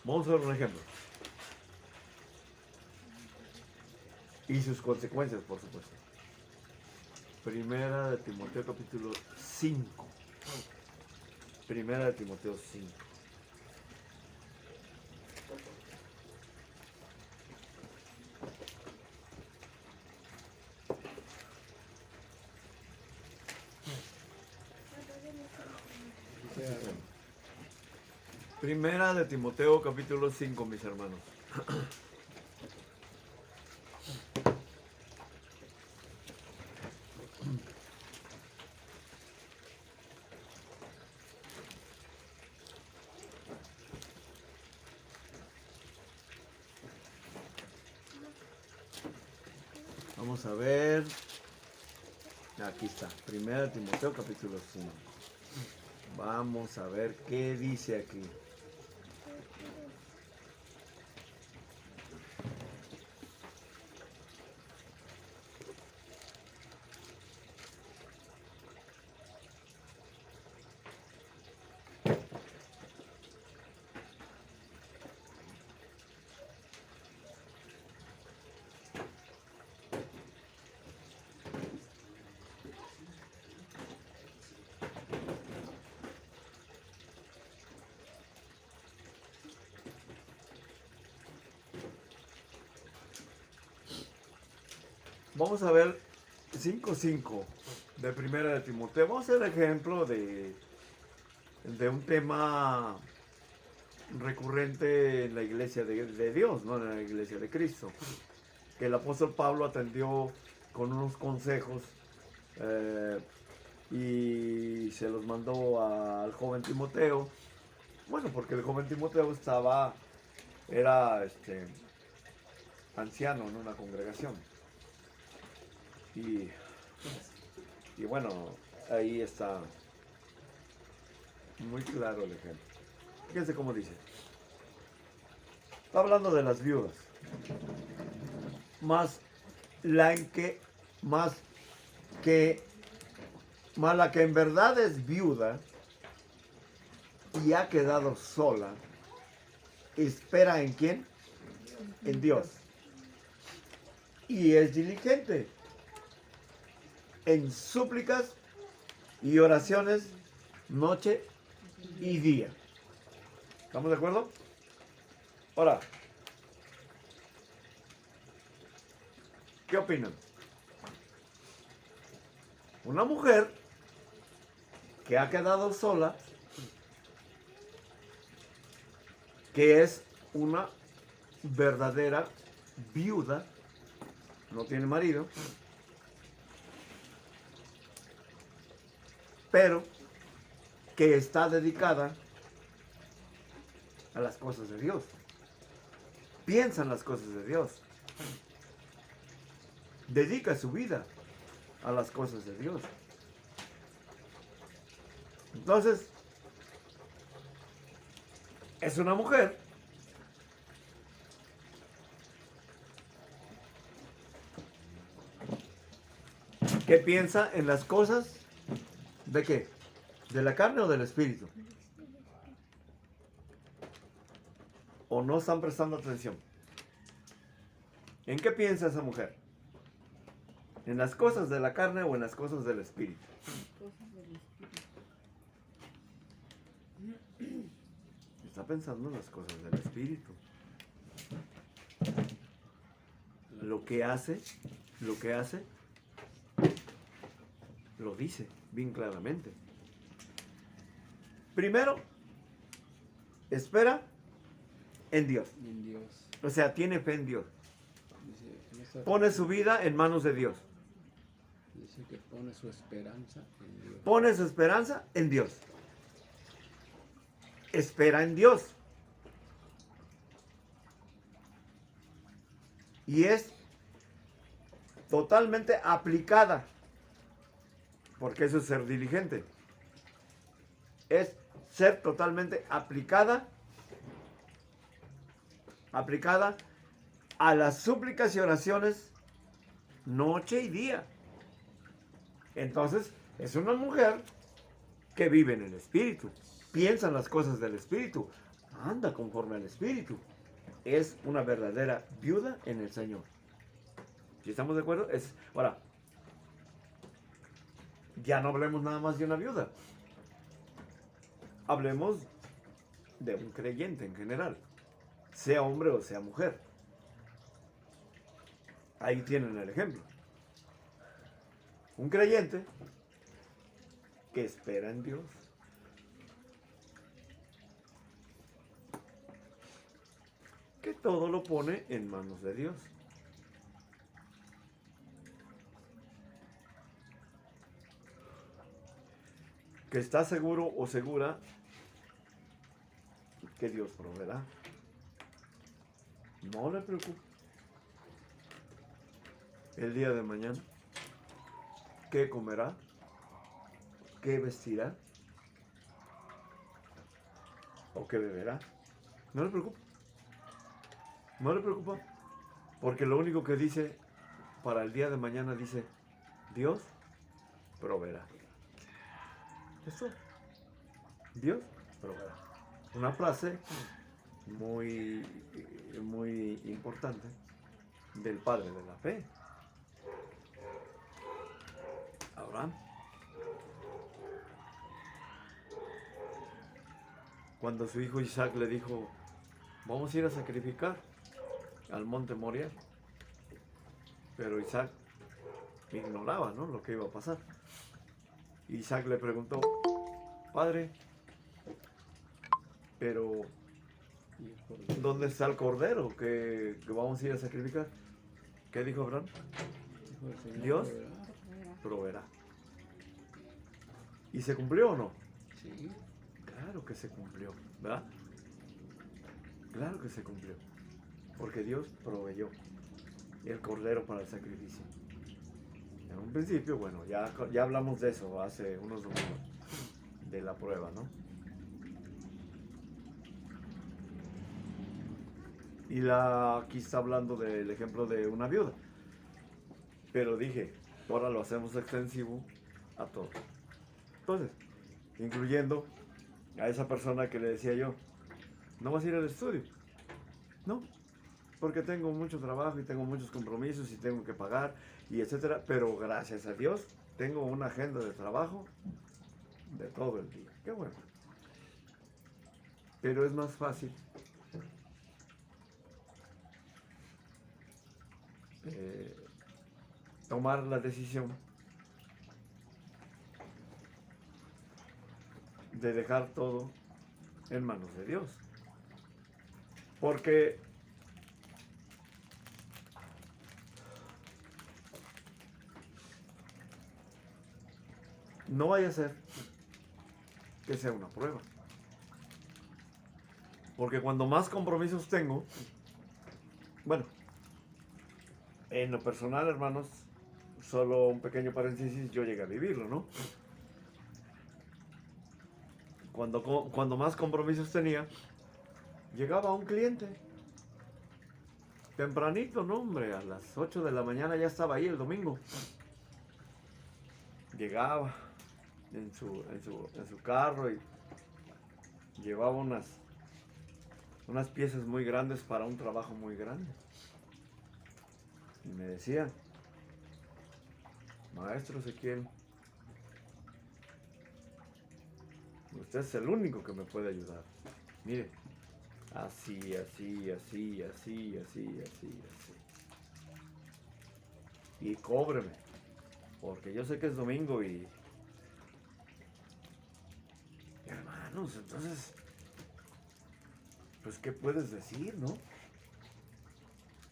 A: Vamos a ver un ejemplo. Y sus consecuencias, por supuesto. Primera de Timoteo capítulo 5. Primera de Timoteo 5. Primera de Timoteo capítulo 5, mis hermanos. Vamos a ver. Aquí está. Primera de Timoteo capítulo 5. Vamos a ver qué dice aquí. Vamos a ver 5:5 de Primera de Timoteo. Vamos a hacer ejemplo de un tema recurrente en la iglesia de Dios, no en la iglesia de Cristo, que el apóstol Pablo atendió con unos consejos y se los mandó al joven Timoteo. Bueno, porque el joven Timoteo era anciano en una congregación. Y bueno, ahí está muy claro el ejemplo. Fíjense cómo dice. Está hablando de las viudas. Más la que en verdad es viuda y ha quedado sola, espera ¿en quién? En Dios. Y es diligente en súplicas y oraciones noche y día. ¿Estamos de acuerdo? Ahora, ¿qué opinan? Una mujer que ha quedado sola, que es una verdadera viuda, no tiene marido, pero que está dedicada a las cosas de Dios. Piensa en las cosas de Dios. Dedica su vida a las cosas de Dios. Entonces, es una mujer que piensa en las cosas ¿de qué? ¿De la carne o del espíritu? ¿O no están prestando atención? ¿En qué piensa esa mujer? ¿En las cosas de la carne o en las cosas del espíritu? Está pensando en las cosas del espíritu. Lo que hace, lo dice bien claramente. Primero, espera en Dios.
E: En Dios.
A: O sea, tiene fe en Dios.
E: Dice,
A: Pone su vida en manos de Dios.
E: dice que pone su esperanza en Dios.
A: Pone su esperanza en Dios. Espera en Dios. Y es totalmente aplicada. Porque eso es ser diligente. Es ser totalmente aplicada a las súplicas y oraciones noche y día. Entonces, es una mujer que vive en el espíritu, piensa en las cosas del espíritu, anda conforme al espíritu. Es una verdadera viuda en el Señor. ¿Sí estamos de acuerdo? Ahora, ya no hablemos nada más de una viuda. Hablemos de un creyente en general, sea hombre o sea mujer. Ahí tienen el ejemplo. Un creyente que espera en Dios. Que todo lo pone en manos de Dios. Que está seguro o segura que Dios proveerá. No le preocupe. El día de mañana, ¿qué comerá? ¿Qué vestirá? ¿O qué beberá? No le preocupa. No le preocupa. Porque lo único que dice para el día de mañana dice, Dios proveerá. Eso. Dios proveerá. Una frase muy importante del padre de la fe, Abraham. Cuando su hijo Isaac le dijo, vamos a ir a sacrificar al monte Moriah. Pero Isaac ignoraba, ¿no?, lo que iba a pasar. Isaac le preguntó, padre, pero
E: Y el cordero.
A: ¿dónde está el cordero que vamos a ir a sacrificar? ¿Qué dijo Abraham?
E: Dijo el Señor,
A: Dios.
E: ¿verdad?
A: Proveerá. ¿Y se cumplió o no?
E: Sí.
A: Claro que se cumplió, ¿verdad? Claro que se cumplió. Porque Dios proveyó el cordero para el sacrificio. En un principio, bueno, ya hablamos de eso hace unos domingos, de la prueba, ¿no? Y aquí está hablando del ejemplo de una viuda. Pero dije, ahora lo hacemos extensivo a todos. Entonces, incluyendo a esa persona que le decía yo, no vas a ir al estudio. No, porque tengo mucho trabajo y tengo muchos compromisos y tengo que pagar y etcétera. Pero gracias a Dios tengo una agenda de trabajo de todo el día. Qué bueno. Pero es más fácil tomar la decisión de dejar todo en manos de Dios. Porque no vaya a ser que sea una prueba. Porque cuando más compromisos tengo, bueno, en lo personal, hermanos, solo un pequeño paréntesis, yo llegué a vivirlo, ¿no? Cuando más compromisos tenía, llegaba un cliente. Tempranito, no, hombre, a las 8 de la mañana ya estaba ahí el domingo. Llegaba en su carro y llevaba unas piezas muy grandes para un trabajo muy grande. Y me decía, maestro Ezequiel, usted es el único que me puede ayudar. Mire, así. Y cóbreme, porque yo sé que es domingo y... Hermanos, entonces, pues, ¿qué puedes decir, no?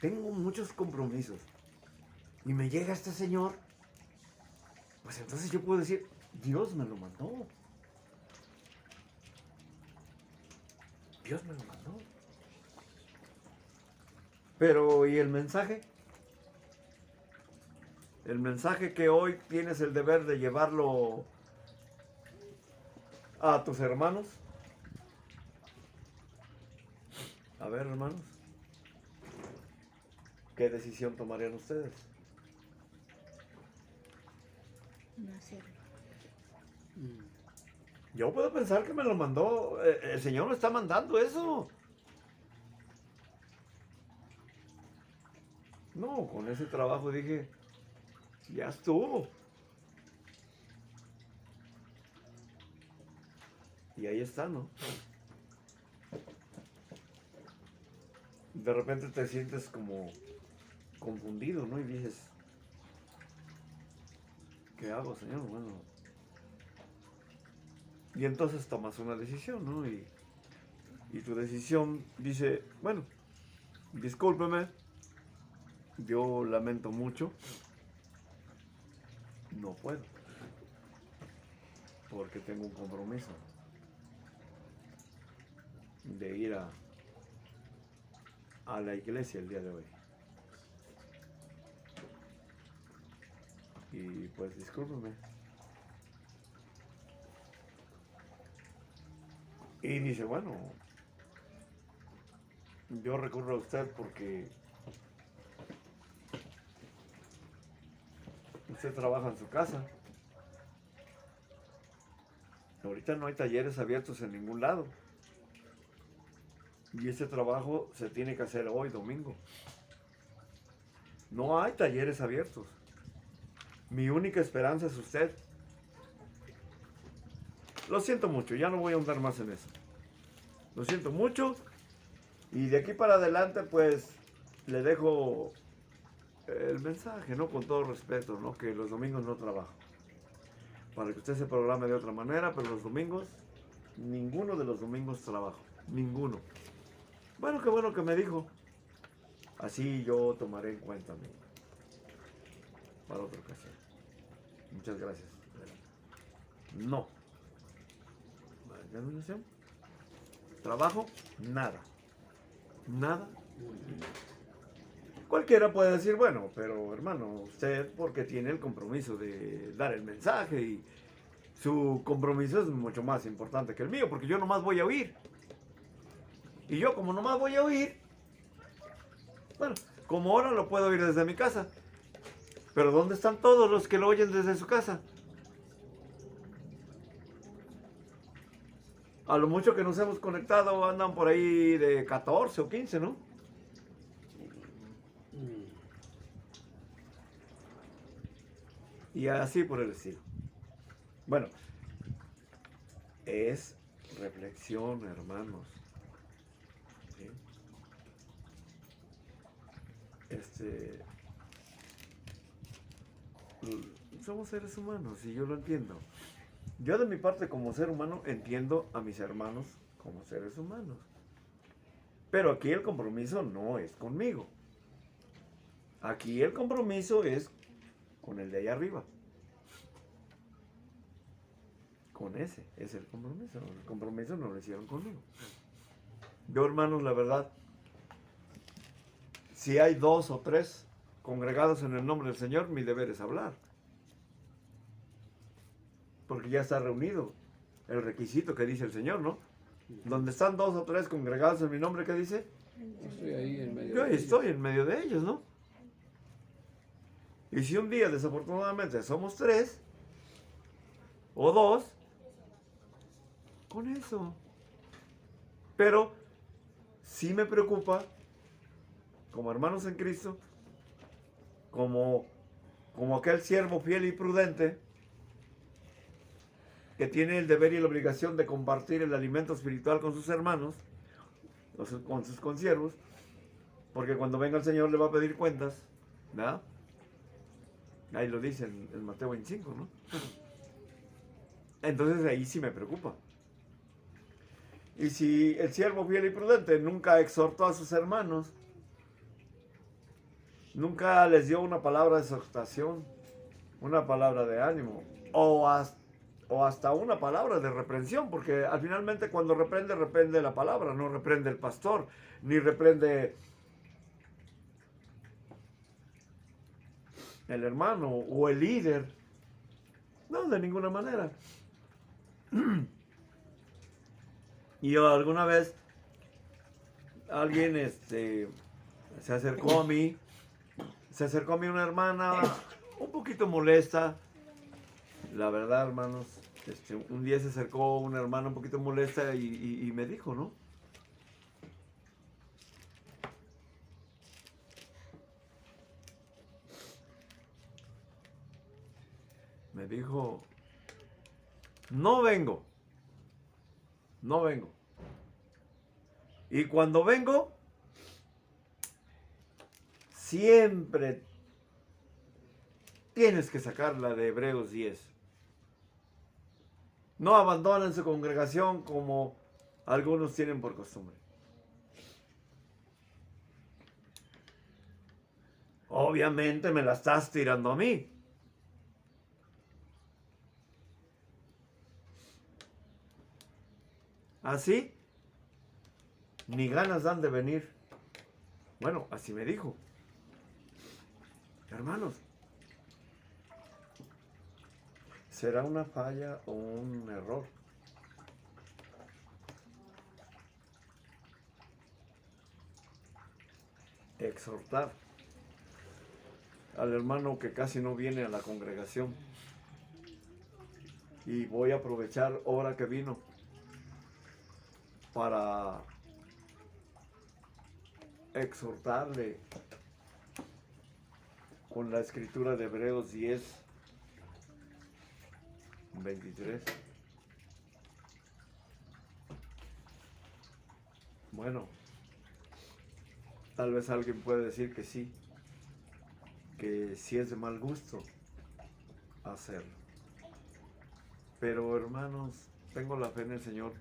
A: Tengo muchos compromisos y me llega este señor, pues entonces yo puedo decir, Dios me lo mandó. Dios me lo mandó. Pero, ¿y el mensaje? El mensaje que hoy tienes el deber de llevarlo a tus hermanos. A ver, hermanos, ¿qué decisión tomarían ustedes?
C: No hacerlo.
A: Yo puedo pensar que me lo mandó, el Señor me está mandando eso. No, con ese trabajo dije, ya estuvo. Y ahí está, ¿no? De repente te sientes como confundido, ¿no? Y dices, ¿qué hago, Señor? Bueno. Y entonces tomas una decisión, ¿no? Y tu decisión dice, bueno, discúlpeme, yo lamento mucho, no puedo, porque tengo un compromiso de ir a la iglesia el día de hoy. Y pues discúlpeme. Y dice, bueno, yo recurro a usted porque usted trabaja en su casa. Ahorita no hay talleres abiertos en ningún lado. Y ese trabajo se tiene que hacer hoy, domingo. No hay talleres abiertos. Mi única esperanza es usted. Lo siento mucho, ya no voy a ahondar más en eso. Lo siento mucho. Y de aquí para adelante, pues, le dejo el mensaje, ¿no? Con todo respeto, ¿no? Que los domingos no trabajo. Para que usted se programe de otra manera, pero los domingos, ninguno de los domingos trabajo. Ninguno. Bueno que me dijo. Así yo tomaré en cuenta para otra ocasión. Muchas gracias. No. ¿Denominación? Trabajo, nada. Nada. Cualquiera puede decir, bueno, pero hermano, usted porque tiene el compromiso de dar el mensaje y su compromiso es mucho más importante que el mío, porque yo nomás voy a oír. Y yo como nomás voy a oír, bueno, como ahora lo puedo oír desde mi casa. Pero ¿dónde están todos los que lo oyen desde su casa? A lo mucho que nos hemos conectado andan por ahí de 14 o 15, ¿no? Y así por el estilo. Bueno, es reflexión, hermanos. ¿Sí? Somos seres humanos y yo lo entiendo. Yo de mi parte como ser humano entiendo a mis hermanos como seres humanos. Pero aquí el compromiso no es conmigo. Aquí el compromiso es con el de allá arriba. Con ese es el compromiso. El compromiso no lo hicieron conmigo. Yo, hermanos, la verdad, si hay 2 o 3 congregados en el nombre del Señor, mi deber es hablar. Porque ya está reunido el requisito que dice el Señor, ¿no? Donde están 2 o 3 congregados en mi nombre, ¿qué dice?
E: Estoy ahí en medio.
A: Yo ahí estoy en medio de ellos, ¿no? Y si un día desafortunadamente somos 3 o 2, con eso. Pero sí me preocupa, como hermanos en Cristo, como aquel siervo fiel y prudente, que tiene el deber y la obligación de compartir el alimento espiritual con sus hermanos, con sus consiervos, porque cuando venga el Señor le va a pedir cuentas, ¿verdad? Ahí lo dice en Mateo 25, ¿no? Entonces ahí sí me preocupa. Y si el siervo fiel y prudente nunca exhortó a sus hermanos, nunca les dio una palabra de exhortación, una palabra de ánimo, o hasta una palabra de reprensión, porque al finalmente cuando reprende la palabra, no reprende el pastor, ni reprende el hermano o el líder. No, de ninguna manera. Y yo alguna vez alguien se acercó a mí una hermana un poquito molesta. La verdad, hermanos, un día se acercó una hermana un poquito molesta y me dijo, ¿no? Me dijo, no vengo. Y cuando vengo, siempre tienes que sacarla de Hebreos 10. No abandonen su congregación como algunos tienen por costumbre. Obviamente me la estás tirando a mí. Así, ni ganas dan de venir. Bueno, así me dijo. Hermanos, ¿será una falla o un error? Exhortar al hermano que casi no viene a la congregación. Y voy a aprovechar ahora que vino para exhortarle con la escritura de Hebreos 10, 23. Bueno, tal vez alguien puede decir que sí, que sí es de mal gusto hacerlo. Pero hermanos, tengo la fe en el Señor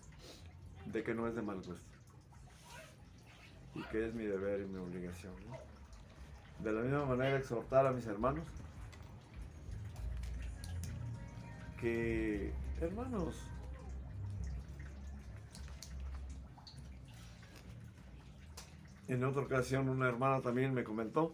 A: de que no es de mal gusto. Y que es mi deber y mi obligación, ¿no? De la misma manera exhortar a mis hermanos que, hermanos, en otra ocasión una hermana también me comentó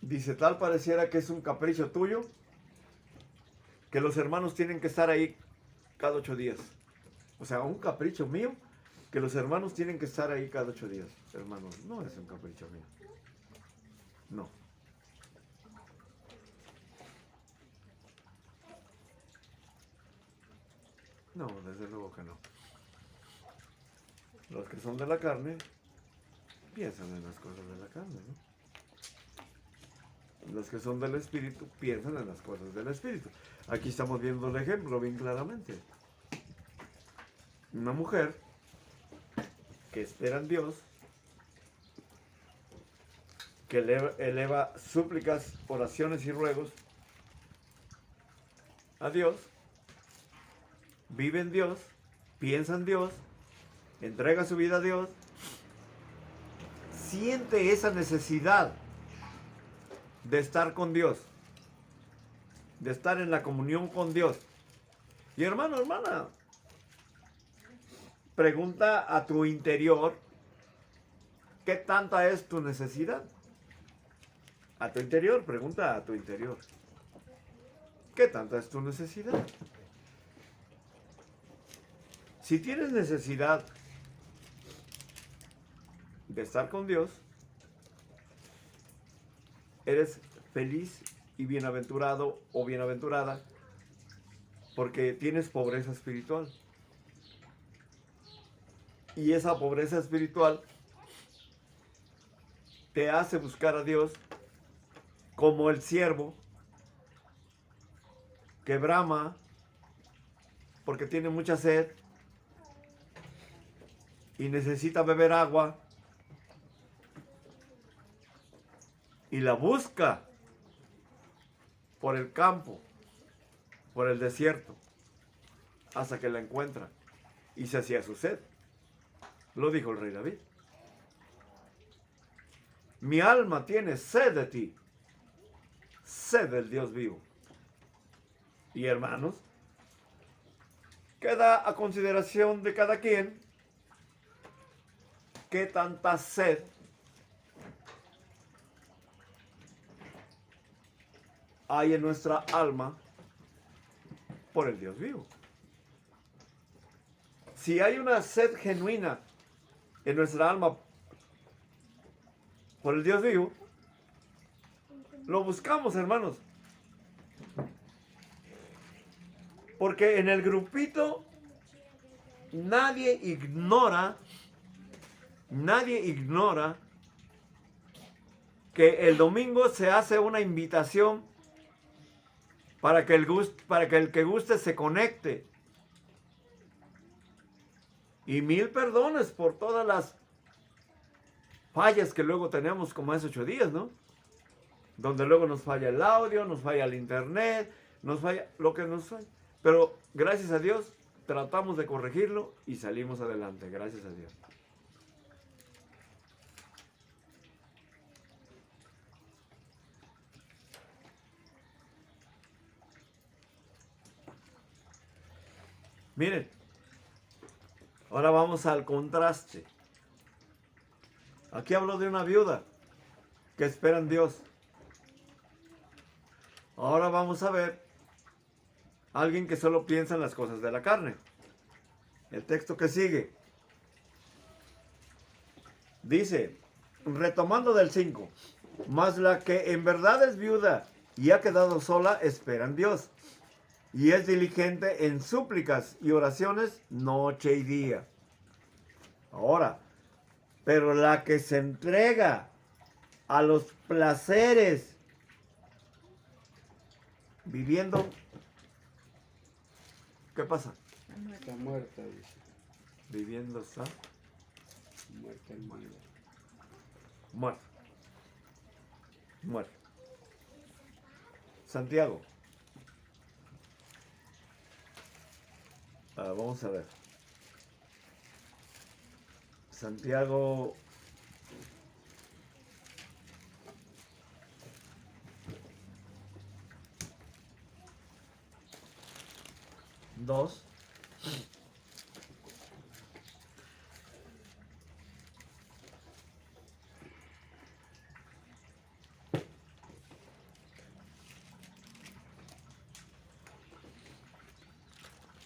A: dice, tal pareciera que es un capricho tuyo que los hermanos tienen que estar ahí cada 8 días. O sea, un capricho mío que los hermanos tienen que estar ahí cada 8 días. Hermanos, no es un capricho mío. No. No, desde luego que no. Los que son de la carne piensan en las cosas de la carne, ¿no? Los que son del Espíritu piensan en las cosas del Espíritu. Aquí estamos viendo el ejemplo bien claramente. Una mujer que espera en Dios, que eleva súplicas, oraciones y ruegos a Dios, vive en Dios, piensa en Dios, entrega su vida a Dios, siente esa necesidad de estar con Dios, de estar en la comunión con Dios. Y hermano, hermana, pregunta a tu interior, ¿qué tanta es tu necesidad? A tu interior, pregunta a tu interior, ¿qué tanta es tu necesidad? Si tienes necesidad de estar con Dios, eres feliz y bienaventurado o bienaventurada porque tienes pobreza espiritual. Y esa pobreza espiritual te hace buscar a Dios como el siervo que brama porque tiene mucha sed y necesita beber agua y la busca por el campo, por el desierto, hasta que la encuentra y sacia su sed. Lo dijo el rey David. Mi alma tiene sed de ti, sed del Dios vivo. Y hermanos, queda a consideración de cada quien qué tanta sed hay en nuestra alma por el Dios vivo. Si hay una sed genuina en nuestra alma por el Dios vivo, lo buscamos, hermanos. Porque en el grupito nadie ignora que el domingo se hace una invitación para que el que guste se conecte. Y 1000 perdones por todas las fallas que luego tenemos como hace 8 días, ¿no? Donde luego nos falla el audio, nos falla el internet, nos falla lo que nos falla. Pero gracias a Dios tratamos de corregirlo y salimos adelante, gracias a Dios. Miren, ahora vamos al contraste. Aquí hablo de una viuda que espera en Dios. Ahora vamos a ver a alguien que solo piensa en las cosas de la carne. El texto que sigue dice, retomando del 5, mas la que en verdad es viuda y ha quedado sola, espera en Dios, y es diligente en súplicas y oraciones noche y día. Ahora, pero la que se entrega a los placeres viviendo, ¿qué pasa?
E: Está muerta, dice.
A: Viviendo está
E: Muerte en vida.
A: muerto. Muerto. Santiago. Vamos a ver. Santiago. Dos.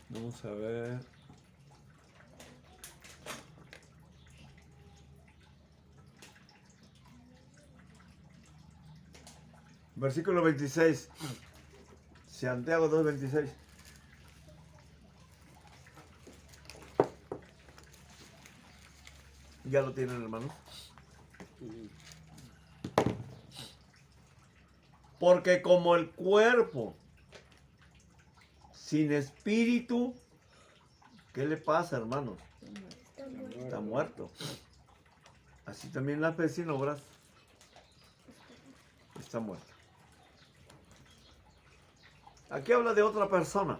A: Vamos a ver. Versículo 26. Santiago 2:26. ¿Ya lo tienen, hermanos? Porque como el cuerpo sin espíritu, ¿qué le pasa, hermanos? Está muerto. Así también la fe sin obras está muerta. Aquí habla de otra persona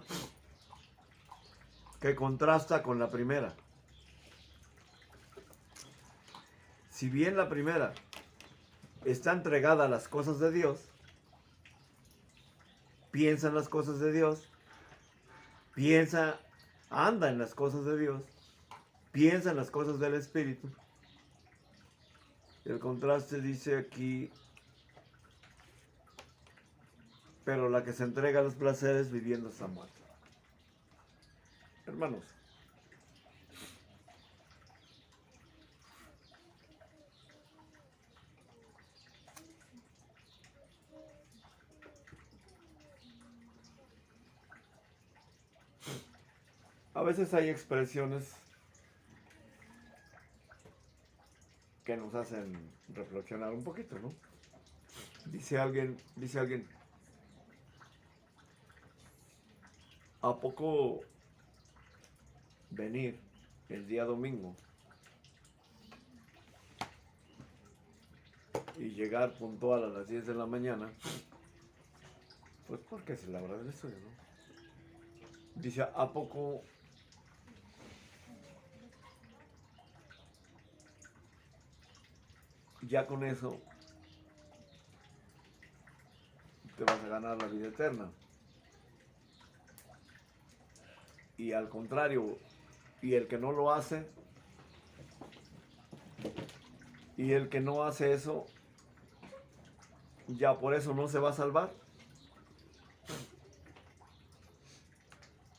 A: que contrasta con la primera. Si bien la primera está entregada a las cosas de Dios, piensa en las cosas de Dios, anda en las cosas de Dios, piensa en las cosas del Espíritu. El contraste dice aquí, pero la que se entrega a los placeres viviendo está muerta. Hermanos, a veces hay expresiones que nos hacen reflexionar un poquito, ¿no? Dice alguien, ¿a poco venir el día domingo y llegar puntual a las 10 de la mañana? Pues porque es la hora del estudio, ¿no? Dice, ¿a poco ya con eso te vas a ganar la vida eterna? Y al contrario, y el que no lo hace, y el que no hace eso, ya por eso no se va a salvar.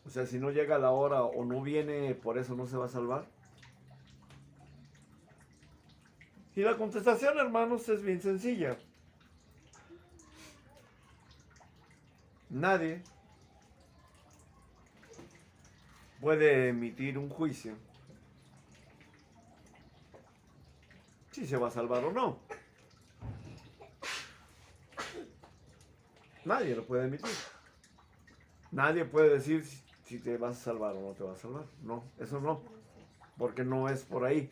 A: O sea, si no llega la hora o no viene, por eso no se va a salvar. Y la contestación, hermanos, es bien sencilla. Nadie puede emitir un juicio si se va a salvar o no. Nadie lo puede emitir. Nadie puede decir si te vas a salvar o no te vas a salvar. No, eso no, porque no es por ahí.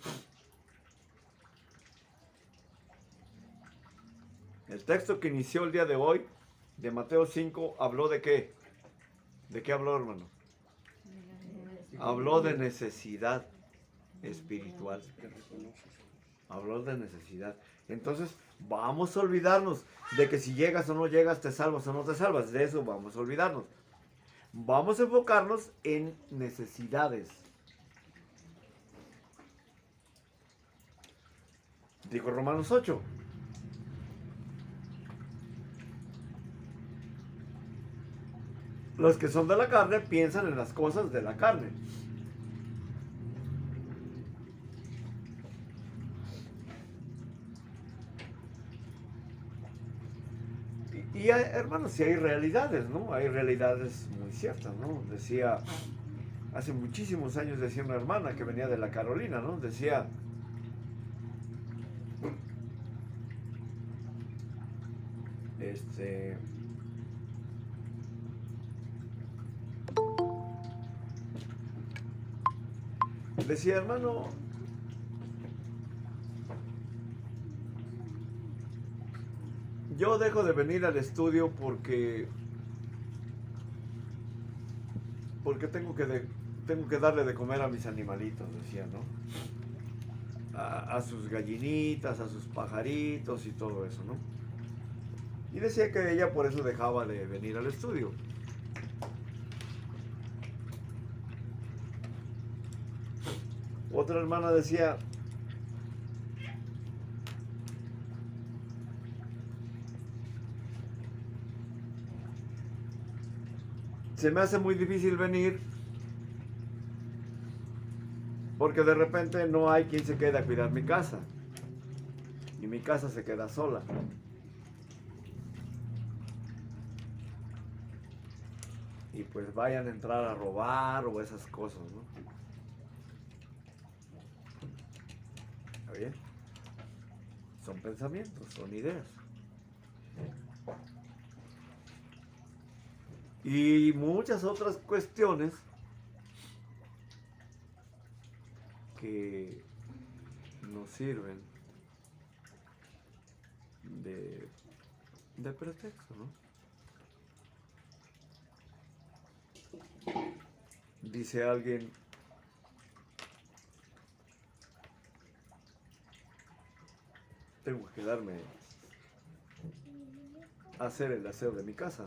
A: El texto que inició el día de hoy, de Mateo 5, habló de qué. ¿De qué habló, hermano? Habló de necesidad espiritual. Habló de necesidad. Entonces, vamos a olvidarnos de que si llegas o no llegas, te salvas o no te salvas. De eso vamos a olvidarnos. Vamos a enfocarnos en necesidades. Dijo Romanos 8. Los que son de la carne piensan en las cosas de la carne. Y hermanos, sí hay realidades, ¿no? Hay realidades muy ciertas, ¿no? Decía, hace muchísimos años decía una hermana que venía de la Carolina, ¿no? Decía, decía, hermano, yo dejo de venir al estudio porque tengo que darle de comer a mis animalitos, decía, ¿no? A sus gallinitas, a sus pajaritos y todo eso, ¿no? Y decía que ella por eso dejaba de venir al estudio. Otra hermana decía, se me hace muy difícil venir porque de repente no hay quien se quede a cuidar mi casa y mi casa se queda sola. Y pues vayan a entrar a robar o esas cosas, ¿no? ¿Está bien? Son pensamientos, son ideas. Y muchas otras cuestiones que nos sirven de pretexto, ¿no? Dice alguien, tengo que quedarme a hacer el aseo de mi casa.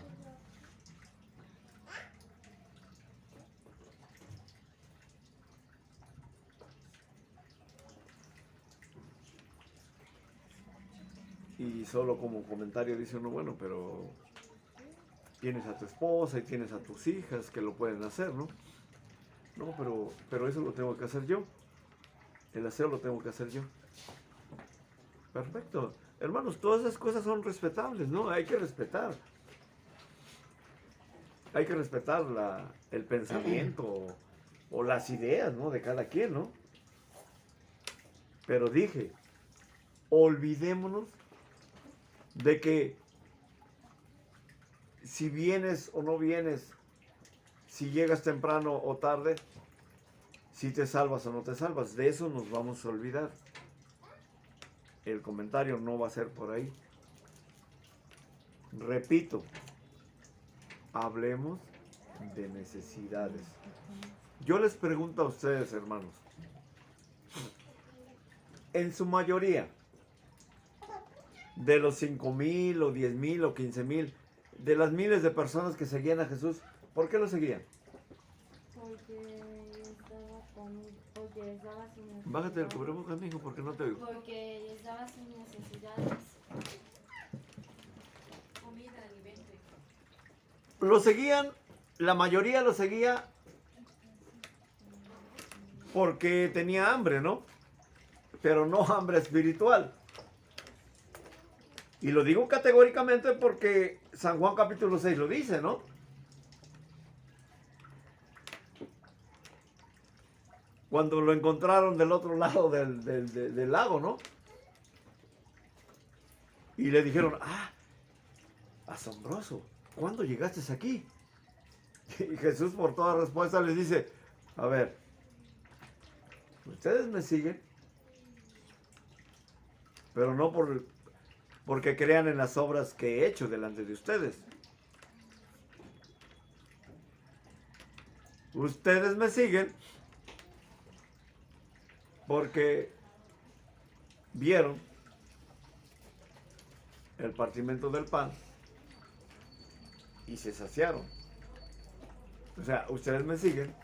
A: Y solo como comentario dice uno, bueno, pero tienes a tu esposa y tienes a tus hijas que lo pueden hacer, ¿no? No, pero eso lo tengo que hacer yo. El aseo lo tengo que hacer yo. Perfecto. Hermanos, todas esas cosas son respetables, ¿no? Hay que respetar. Hay que respetar el pensamiento o las ideas, ¿no? De cada quien, ¿no? Pero dije, olvidémonos de que si vienes o no vienes, si llegas temprano o tarde, si te salvas o no te salvas, de eso nos vamos a olvidar. El comentario no va a ser por ahí. Repito, hablemos de necesidades. Yo les pregunto a ustedes, hermanos, en su mayoría, de los 5,000 o 10,000 o 15,000, de las miles de personas que seguían a Jesús, ¿por qué lo seguían?
B: Porque estaba sin necesidades.
A: Bájate el cubrebocas, mijo, porque no te oigo.
B: Porque estaba sin necesidades.
C: Comida, alimento.
A: Lo seguían, la mayoría lo seguía porque tenía hambre, ¿no? Pero no hambre espiritual. Y lo digo categóricamente porque San Juan capítulo 6 lo dice, ¿no? Cuando lo encontraron del otro lado del lago, ¿no? Y le dijeron, asombroso, ¿cuándo llegaste aquí? Y Jesús por toda respuesta les dice, a ver, ustedes me siguen, pero no porque crean en las obras que he hecho delante de ustedes. Ustedes me siguen porque vieron el partimiento del pan y se saciaron. O sea, ustedes me siguen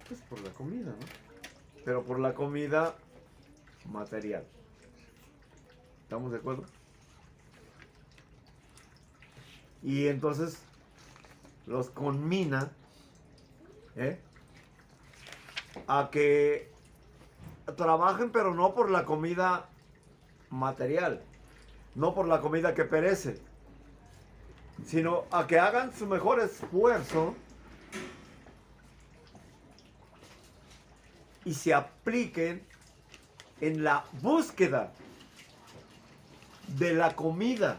A: pues por la comida, ¿no? Pero por la comida material. ¿Estamos de acuerdo? Y entonces los conmina a que trabajen, pero no por la comida material, no por la comida que perece, sino a que hagan su mejor esfuerzo y se apliquen en la búsqueda de la comida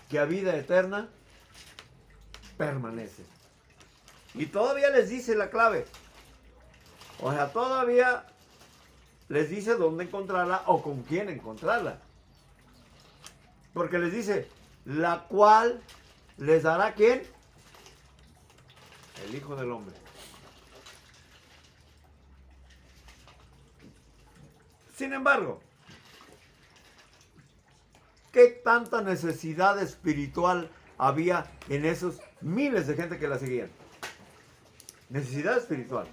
A: que a vida eterna permanece. Y todavía les dice la clave. O sea, todavía les dice dónde encontrarla o con quién encontrarla. Porque les dice, la cual les dará ¿quién? El Hijo del Hombre. Sin embargo, ¿qué tanta necesidad espiritual había en esos miles de gente que la seguían? Necesidad espiritual.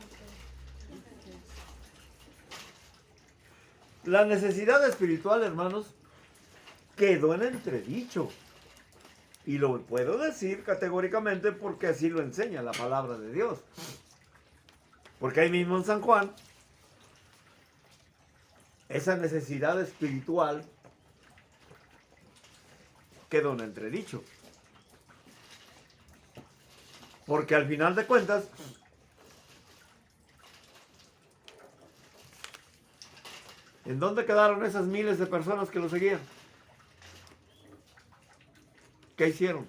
A: La necesidad espiritual, hermanos, quedó en entredicho. Y lo puedo decir categóricamente porque así lo enseña la palabra de Dios. Porque ahí mismo en San Juan, esa necesidad espiritual quedó en entredicho. Porque al final de cuentas, ¿en dónde quedaron esas miles de personas que lo seguían? ¿Qué hicieron?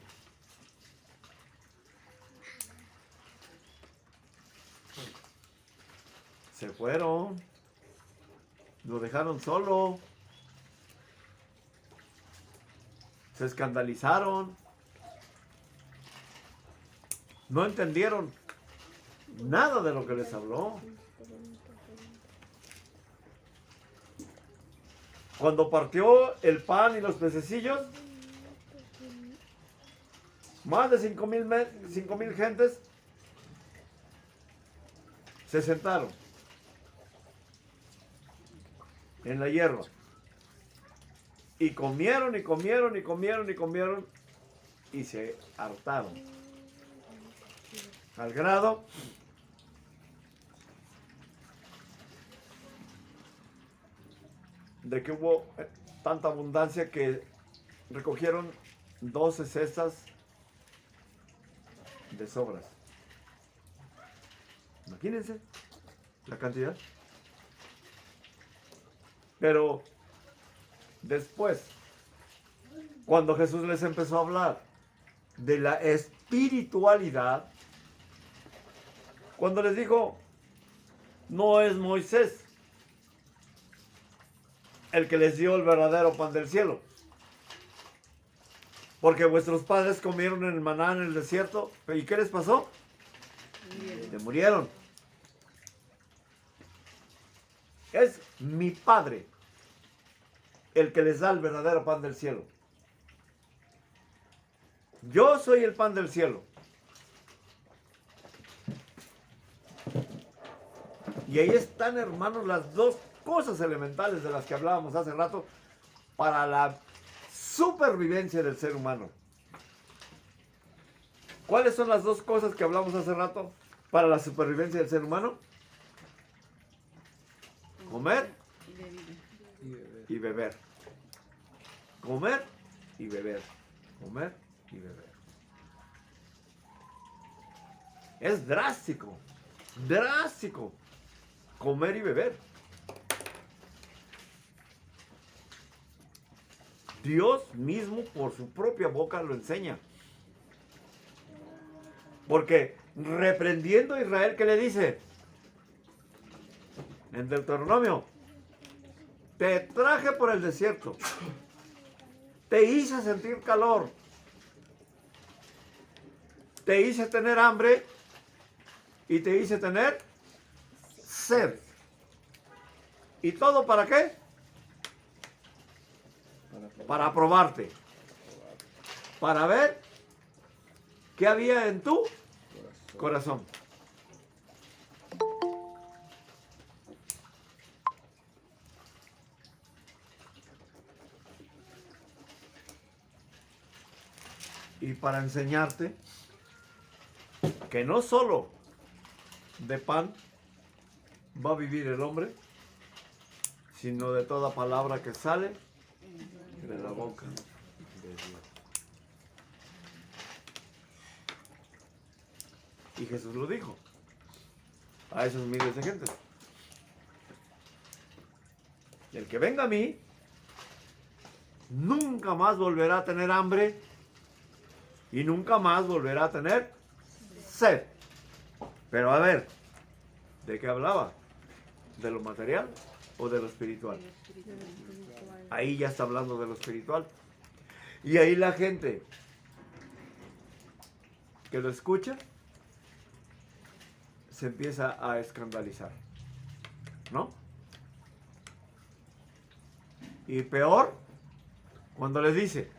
A: Se fueron. Lo dejaron solo. Se escandalizaron. No entendieron nada de lo que les habló. Cuando partió el pan y los pececillos, más de 5,000 gentes se sentaron en la hierba y comieron y comieron y comieron y comieron y se hartaron al grado de que hubo tanta abundancia que recogieron 12 cestas de sobras. Imagínense la cantidad. Pero después, cuando Jesús les empezó a hablar de la espiritualidad, cuando les dijo, no es Moisés el que les dio el verdadero pan del cielo, porque vuestros padres comieron el maná en el desierto. ¿Y qué les pasó? Se murieron. Es mi Padre el que les da el verdadero pan del cielo. Yo soy el pan del cielo. Y ahí están, hermanos, las dos cosas elementales de las que hablábamos hace rato para la supervivencia del ser humano. ¿Cuáles son las dos cosas que hablamos hace rato para la supervivencia del ser humano? Comer y beber. Comer y beber. Comer y beber. Es drástico. Drástico. Comer y beber. Dios mismo por su propia boca lo enseña. Porque reprendiendo a Israel, ¿qué le dice? En Deuteronomio, te traje por el desierto, te hice sentir calor, te hice tener hambre y te hice tener sed. ¿Y todo para qué? Para probarte, para ver qué había en tu corazón. Y para enseñarte que no solo de pan va a vivir el hombre, sino de toda palabra que sale de la boca de Dios. Y Jesús lo dijo a esos miles de gente. El que venga a mí nunca más volverá a tener hambre y nunca más volverá a tener sed. Pero a ver, ¿de qué hablaba? ¿De lo material o de lo espiritual? Ahí ya está hablando de lo espiritual. Y ahí la gente que lo escucha se empieza a escandalizar, ¿no? Y peor, cuando les dice,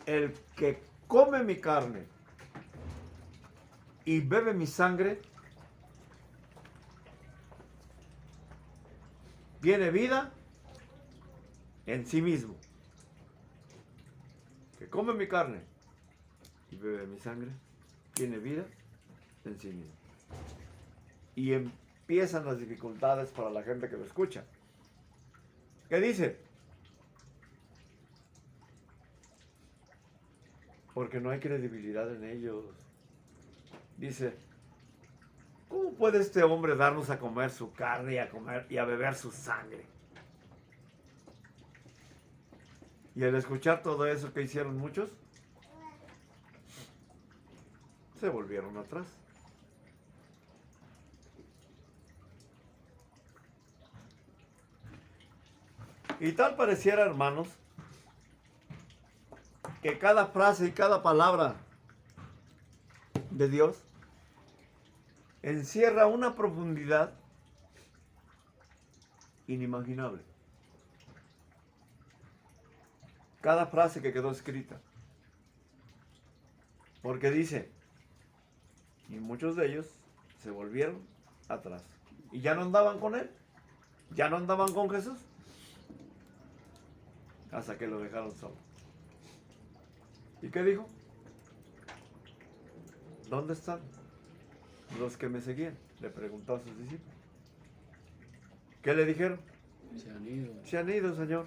A: el que come mi carne y bebe mi sangre, tiene vida en sí mismo. Que come mi carne y bebe mi sangre, tiene vida en sí mismo. Y empiezan las dificultades para la gente que lo escucha. ¿Qué dice? Porque no hay credibilidad en ellos. Dice, ¿cómo puede este hombre darnos a comer su carne y a comer y a beber su sangre? Y al escuchar todo eso que hicieron muchos, se volvieron atrás. Y tal pareciera, hermanos, que cada frase y cada palabra de Dios encierra una profundidad inimaginable. Cada frase que quedó escrita. Porque dice, y muchos de ellos se volvieron atrás. Y ya no andaban con él. Ya no andaban con Jesús. Hasta que lo dejaron solo. ¿Y qué dijo? ¿Dónde están los que me seguían? Le preguntó a sus discípulos. ¿Qué le dijeron?
E: Se han ido.
A: Se han ido, Señor.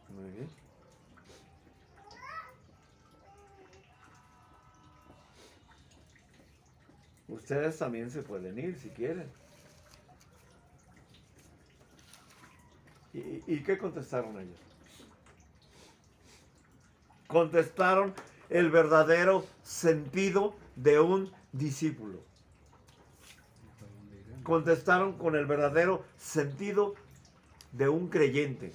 A: Muy bien. Ustedes también se pueden ir si quieren. ¿Y qué contestaron ellos? Contestaron el verdadero sentido de un discípulo. Contestaron con el verdadero sentido de un creyente.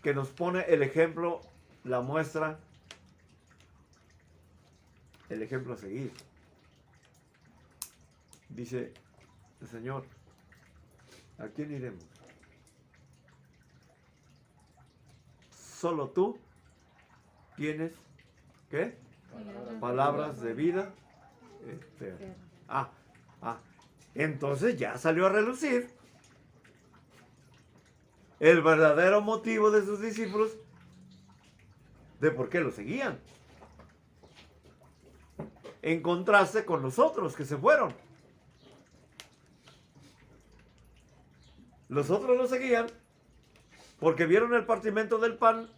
A: Que nos pone el ejemplo, la muestra, el ejemplo a seguir. Dice el Señor, ¿a quién iremos? Solo tú tienes, ¿qué? Palabras de vida eterna. Entonces ya salió a relucir el verdadero motivo de sus discípulos de por qué lo seguían. En contraste con los otros que se fueron. Los otros lo seguían porque vieron el partimento del pan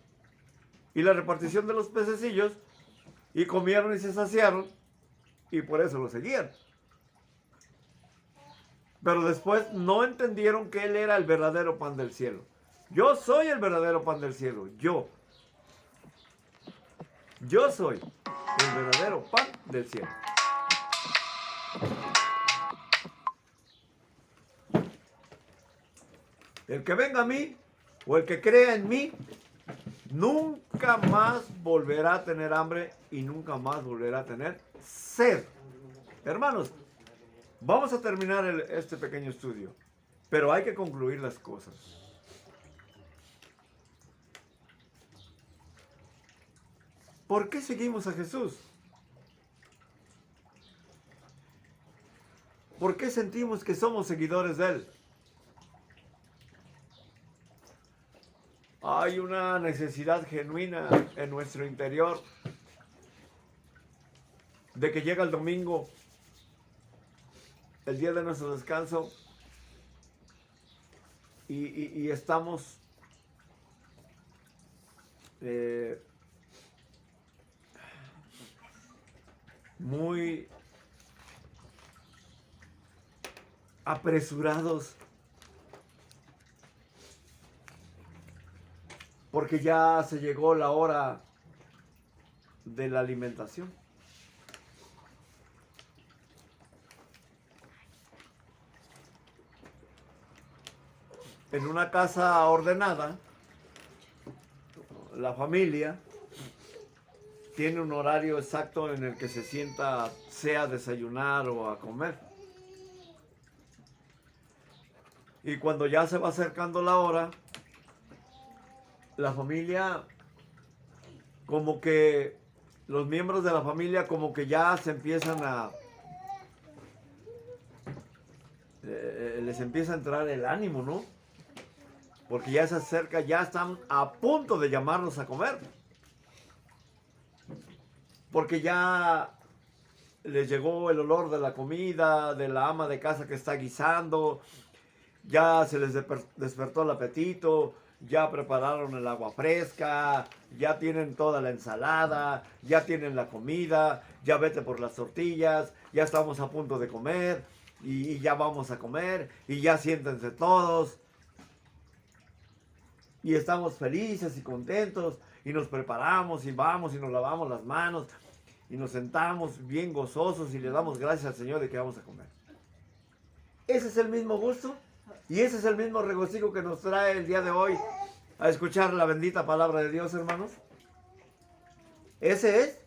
A: y la repartición de los pececillos y comieron y se saciaron y por eso lo seguían. Pero después no entendieron que Él era el verdadero pan del cielo. Yo soy el verdadero pan del cielo. Yo soy el verdadero pan del cielo. El que venga a mí o el que crea en mí nunca más volverá a tener hambre y nunca más volverá a tener sed. Hermanos, vamos a terminar este pequeño estudio, pero hay que concluir las cosas. ¿Por qué seguimos a Jesús? ¿Por qué sentimos que somos seguidores de Él? Hay una necesidad genuina en nuestro interior de que llega el domingo, el día de nuestro descanso, y estamos muy apresurados porque ya se llegó la hora de la alimentación. En una casa ordenada, la familia tiene un horario exacto en el que se sienta, sea a desayunar o a comer. Y cuando ya se va acercando la hora, la familia, como que los miembros de la familia como que ya se empiezan a... les empieza a entrar el ánimo, ¿no? Porque ya se acerca, ya están a punto de llamarlos a comer. Porque ya les llegó el olor de la comida, de la ama de casa que está guisando, ya se les despertó el apetito, ya prepararon el agua fresca, ya tienen toda la ensalada, ya tienen la comida, ya vete por las tortillas, ya estamos a punto de comer y ya vamos a comer y ya siéntense todos. Y estamos felices y contentos y nos preparamos y vamos y nos lavamos las manos y nos sentamos bien gozosos y le damos gracias al Señor de que vamos a comer. Ese es el mismo gusto y ese es el mismo regocijo que nos trae el día de hoy a escuchar la bendita palabra de Dios, hermanos. Ese es,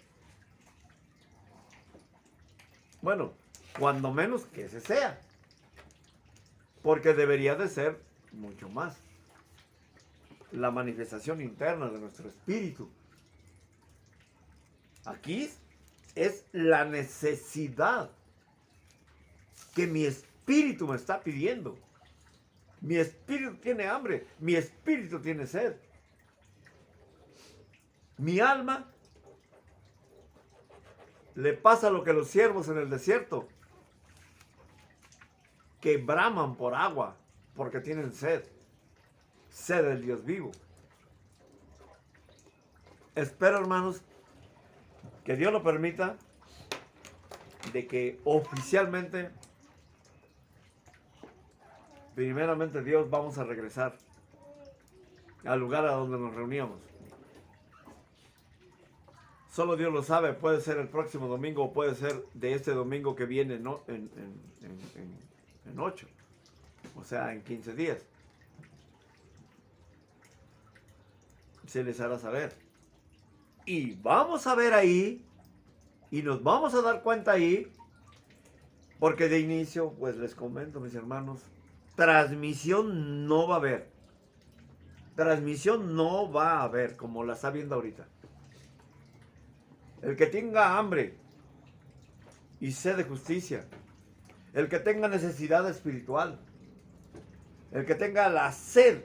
A: bueno, cuando menos que ese sea, porque debería de ser mucho más la manifestación interna de nuestro espíritu. Aquí es la necesidad que mi espíritu me está pidiendo. Mi espíritu tiene hambre, mi espíritu tiene sed. Mi alma le pasa lo que los siervos en el desierto, que braman por agua porque tienen sed. Sed del Dios vivo. Espero, hermanos, que Dios lo permita, de que oficialmente, primeramente Dios, vamos a regresar al lugar a donde nos reuníamos. Solo Dios lo sabe, puede ser el próximo domingo o puede ser de este domingo que viene, ¿no? en 8, o sea, en 15 días. Se les hará saber. Y vamos a ver ahí, y nos vamos a dar cuenta ahí, porque de inicio, pues les comento, mis hermanos, transmisión no va a haber. Transmisión no va a haber, como la está viendo ahorita. El que tenga hambre y sed de justicia, el que tenga necesidad espiritual, el que tenga la sed,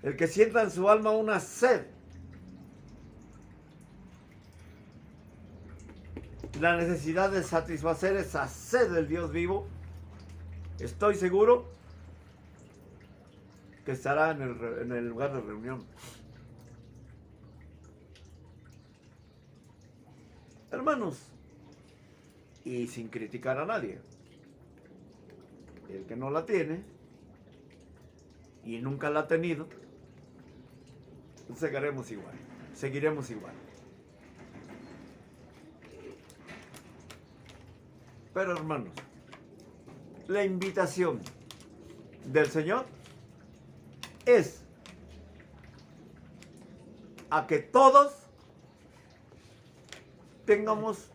A: el que sienta en su alma una sed, la necesidad de satisfacer esa sed del Dios vivo, estoy seguro que estará en el lugar de reunión. Hermanos, y sin criticar a nadie, el que no la tiene y nunca la ha tenido, seguiremos igual. Pero, hermanos, la invitación del Señor es a que todos tengamos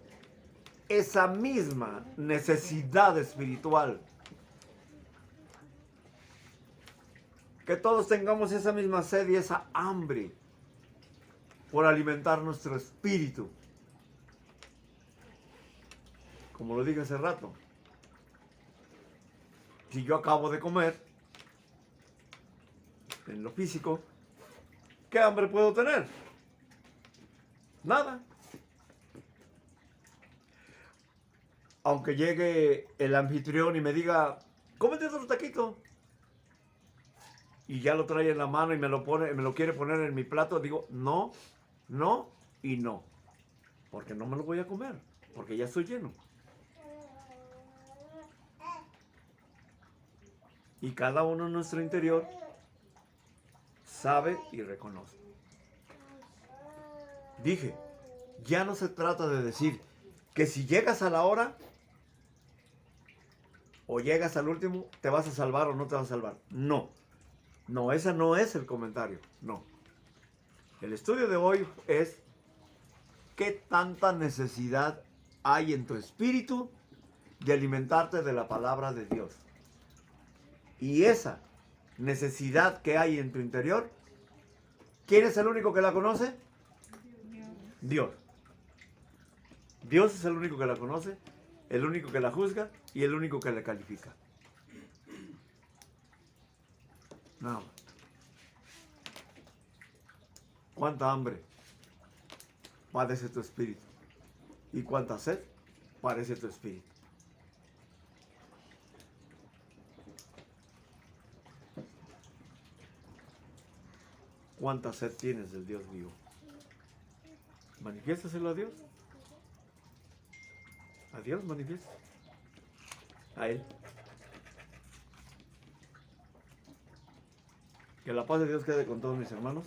A: esa misma necesidad espiritual. Que todos tengamos esa misma sed y esa hambre por alimentar nuestro espíritu. Como lo dije hace rato, si yo acabo de comer, en lo físico, ¿qué hambre puedo tener? Nada. Aunque llegue el anfitrión y me diga, cómete otro taquito, y ya lo trae en la mano y me lo quiere poner en mi plato, digo, no, no y no, porque no me lo voy a comer, porque ya estoy lleno. Y cada uno en nuestro interior sabe y reconoce. Dije, ya no se trata de decir que si llegas a la hora o llegas al último, te vas a salvar o no te vas a salvar. No, no, ese no es el comentario, no. El estudio de hoy es qué tanta necesidad hay en tu espíritu de alimentarte de la palabra de Dios. Y esa necesidad que hay en tu interior, ¿quién es el único que la conoce? Dios. Dios es el único que la conoce, el único que la juzga y el único que la califica. Nada más. ¿Cuánta hambre padece tu espíritu? ¿Y cuánta sed padece tu espíritu? ¿Cuánta sed tienes del Dios vivo? Manifiéstaselo a Dios. A Dios manifiesta. A Él. Que la paz de Dios quede con todos mis hermanos.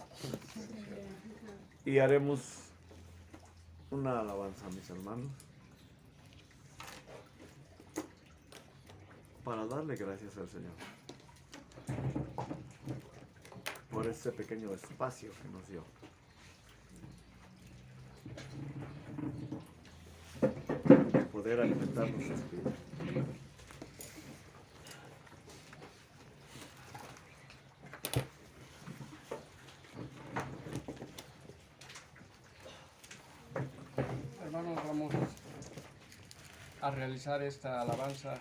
A: Y haremos una alabanza a mis hermanos para darle gracias al Señor por este pequeño espacio que nos dio. De poder alimentar nuestro espíritu.
E: Hermanos, vamos a realizar esta alabanza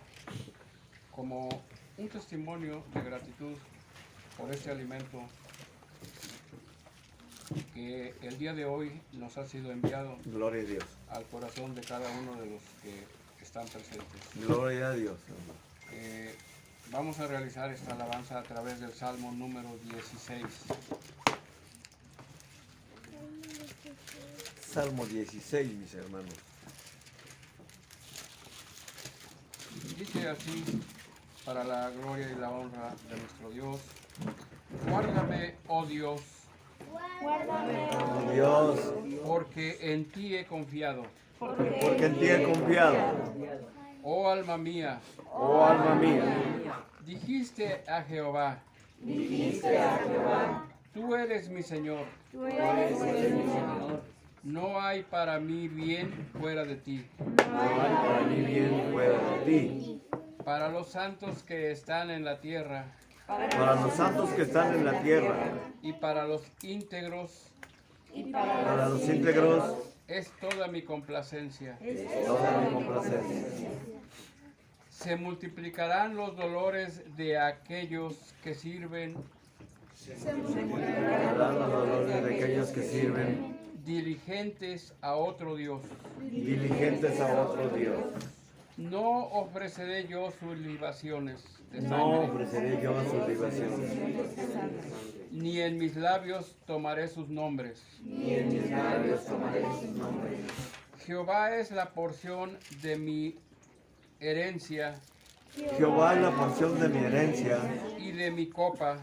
E: como un testimonio de gratitud por este alimento que el día de hoy nos ha sido enviado.
A: Gloria a Dios.
E: Al corazón de cada uno de los que están presentes.
A: Gloria a Dios.
E: Vamos a realizar esta alabanza a través del Salmo número 16.
A: Salmo 16, mis hermanos.
E: Dice así, para la gloria y la honra de nuestro Dios: guárdame, oh Dios,
A: Oh Dios,
E: porque en ti he confiado.
A: porque en ti he confiado.
E: Oh alma mía,
A: Oh alma mía,
E: dijiste a Jehová, tú eres mi Señor. No hay para mí bien fuera de ti.
A: no hay para mí bien fuera de ti.
E: Para los santos que están en la tierra
A: Para los santos que están en la tierra,
E: y para los íntegros
A: para los íntegros,
E: es toda mi complacencia.
A: toda mi complacencia.
E: Se multiplicarán los dolores de aquellos que sirven
A: Darán los dolores de aquellos que sirven
E: diligentes a otro Dios.
A: diligentes a otro Dios.
E: No ofreceré yo sus libaciones de
A: No
E: sangre,
A: ofreceré yo sus libaciones,
E: ni en mis labios tomaré sus nombres.
A: ni en mis labios tomaré sus nombres.
E: Jehová es la porción de mi herencia
A: Jehová es la porción de mi herencia
E: y de mi copa.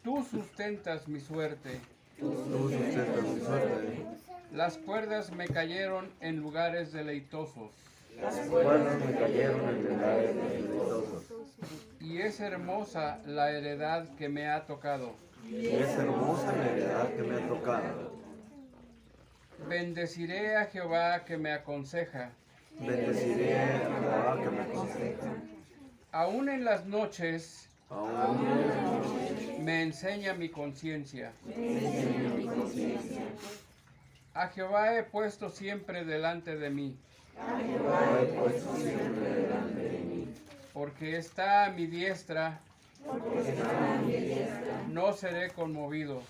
E: Tú sustentas mi suerte.
A: tú sustentas mi suerte.
E: Las cuerdas me cayeron en lugares deleitosos.
A: Las cuerdas me cayeron en lugares deleitosos.
E: Y es hermosa la heredad que me ha tocado.
A: Y es hermosa la heredad que me ha tocado.
E: Bendeciré a Jehová que me aconseja.
A: Bendeciré a Jehová que me aconseja.
E: Aún en las noches
A: Aún
E: me enseña mi conciencia. A Jehová he puesto siempre delante de mí.
A: he puesto siempre delante de mí.
E: Porque está a mi diestra, no seré conmovido.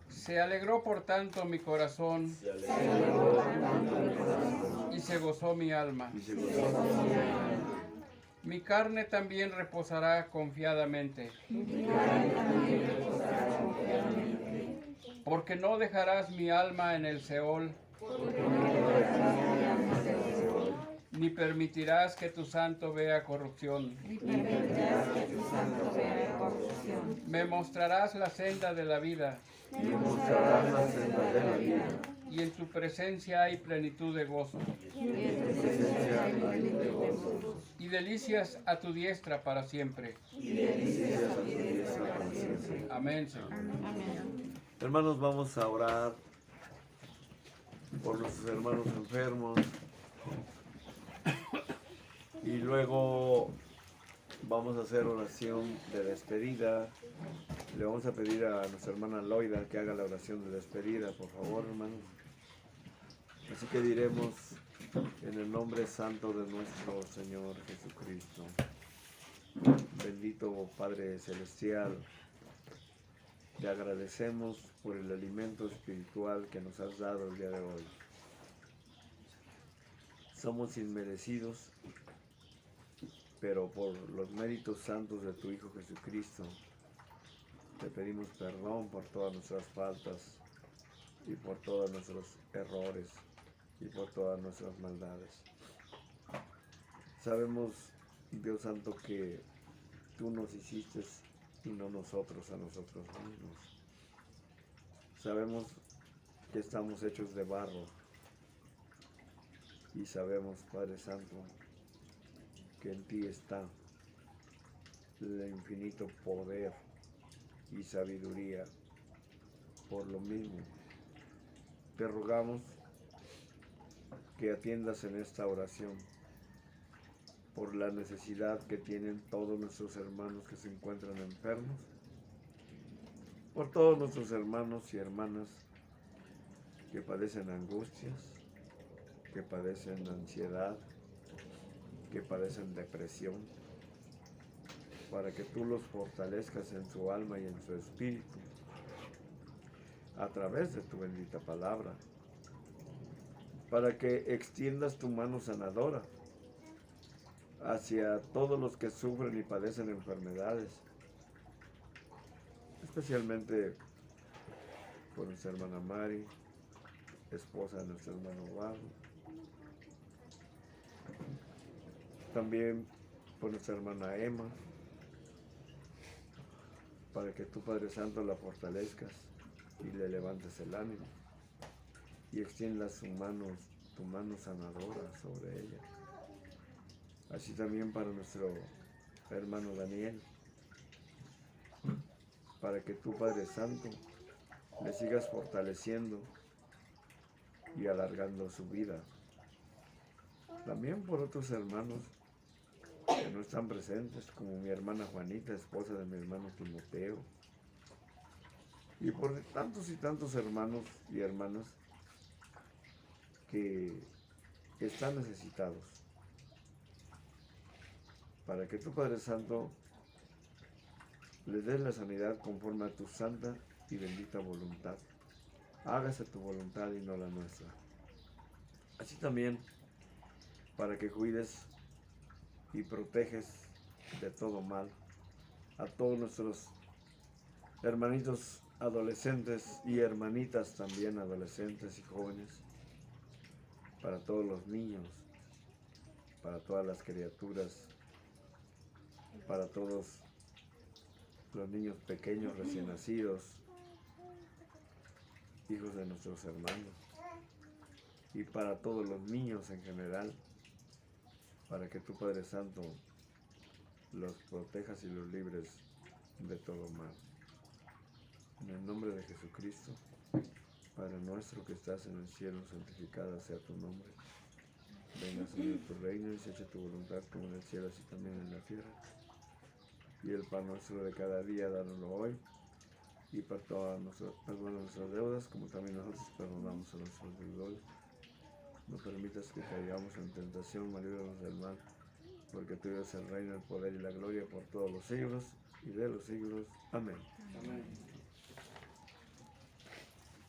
E: Se alegró por tanto mi corazón y se gozó mi alma. Mi carne también reposará confiadamente. Porque no dejarás mi alma en el Seol, ni permitirás que tu santo vea corrupción.
C: Ni permitirás que tu santo vea corrupción.
E: Me mostrarás la senda de la vida,
A: Y mostrarás la senda de la vida.
E: y en tu presencia hay plenitud de gozo,
C: Y en tu presencia hay plenitud de gozo.
E: y delicias a tu diestra para siempre.
C: Y delicias a tu diestra para siempre.
E: Amén, Señor.
C: Amén.
A: Hermanos, vamos a orar por nuestros hermanos enfermos. Y luego vamos a hacer oración de despedida. Le vamos a pedir a nuestra hermana Loida que haga la oración de despedida, por favor, hermanos. Así que diremos en el nombre santo de nuestro Señor Jesucristo. Bendito Padre Celestial, te agradecemos por el alimento espiritual que nos has dado el día de hoy. Somos inmerecidos, pero por los méritos santos de tu Hijo Jesucristo, te pedimos perdón por todas nuestras faltas y por todos nuestros errores y por todas nuestras maldades. Sabemos, Dios Santo, que tú nos hiciste y no nosotros a nosotros mismos. Sabemos que estamos hechos de barro y sabemos, Padre Santo, que en ti está el infinito poder y sabiduría. Por lo mismo, te rogamos que atiendas en esta oración por la necesidad que tienen todos nuestros hermanos que se encuentran enfermos, por todos nuestros hermanos y hermanas que padecen angustias, que padecen ansiedad, que padecen depresión, para que tú los fortalezcas en su alma y en su espíritu a través de tu bendita palabra, para que extiendas tu mano sanadora hacia todos los que sufren y padecen enfermedades, especialmente por nuestra hermana Mari, esposa de nuestro hermano Juan, también por nuestra hermana Emma, para que tú, Padre Santo, la fortalezcas y le levantes el ánimo y extiendas tu mano sanadora sobre ella. Así también para nuestro hermano Daniel, para que tú, Padre Santo, le sigas fortaleciendo y alargando su vida. También por otros hermanos que no están presentes, como mi hermana Juanita, esposa de mi hermano Timoteo, y por tantos y tantos hermanos y hermanas que están necesitados, para que tu Padre Santo les des la sanidad conforme a tu santa y bendita voluntad. Hágase tu voluntad y no la nuestra. Así también para que cuides y proteges de todo mal a todos nuestros hermanitos adolescentes y hermanitas también adolescentes y jóvenes, para todos los niños, para todas las criaturas, para todos los niños pequeños recién nacidos, hijos de nuestros hermanos, y para todos los niños en general, para que tu Padre Santo los protejas y los libres de todo mal. En el nombre de Jesucristo, Padre nuestro que estás en el cielo, santificado sea tu nombre. Venga, Señor, tu reino y se eche tu voluntad como en el cielo, así también en la tierra. Y el pan nuestro de cada día, dánoslo hoy. Y perdona nuestras deudas, como también nosotros perdonamos a nuestros deudores. No permitas que caigamos en tentación, mas líbranos del mal, porque tuyo es el reino, el poder y la gloria por todos los siglos y de los siglos. Amén.
E: Amén.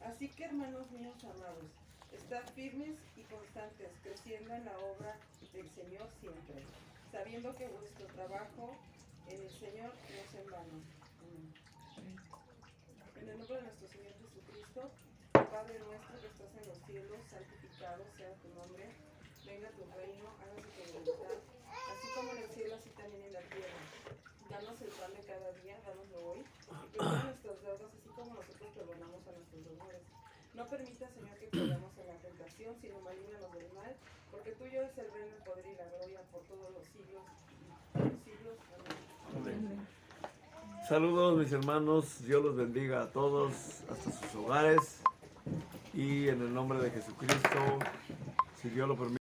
D: Así que, hermanos míos amados, estad firmes y constantes, creciendo en la obra del Señor siempre, sabiendo que vuestro trabajo en el Señor no es en vano. Amén. En el nombre de nuestro Señor Jesucristo, Padre nuestro que estás en los cielos, santificado sea tu nombre. Venga tu reino, hágase tu voluntad, así como en el cielo, así también en la tierra. Danos el pan de cada día, dánoslo hoy, y perdona nuestras deudas, así como nosotros perdonamos a nuestros deudores. No permita, Señor, que caigamos en la tentación, sino malíbranos del mal, porque tuyo es el reino, el poder y la gloria por todos los siglos y los siglos. Amén.
A: Saludos mis hermanos, Dios los bendiga a todos hasta sus hogares y en el nombre de Jesucristo, si Dios lo permite.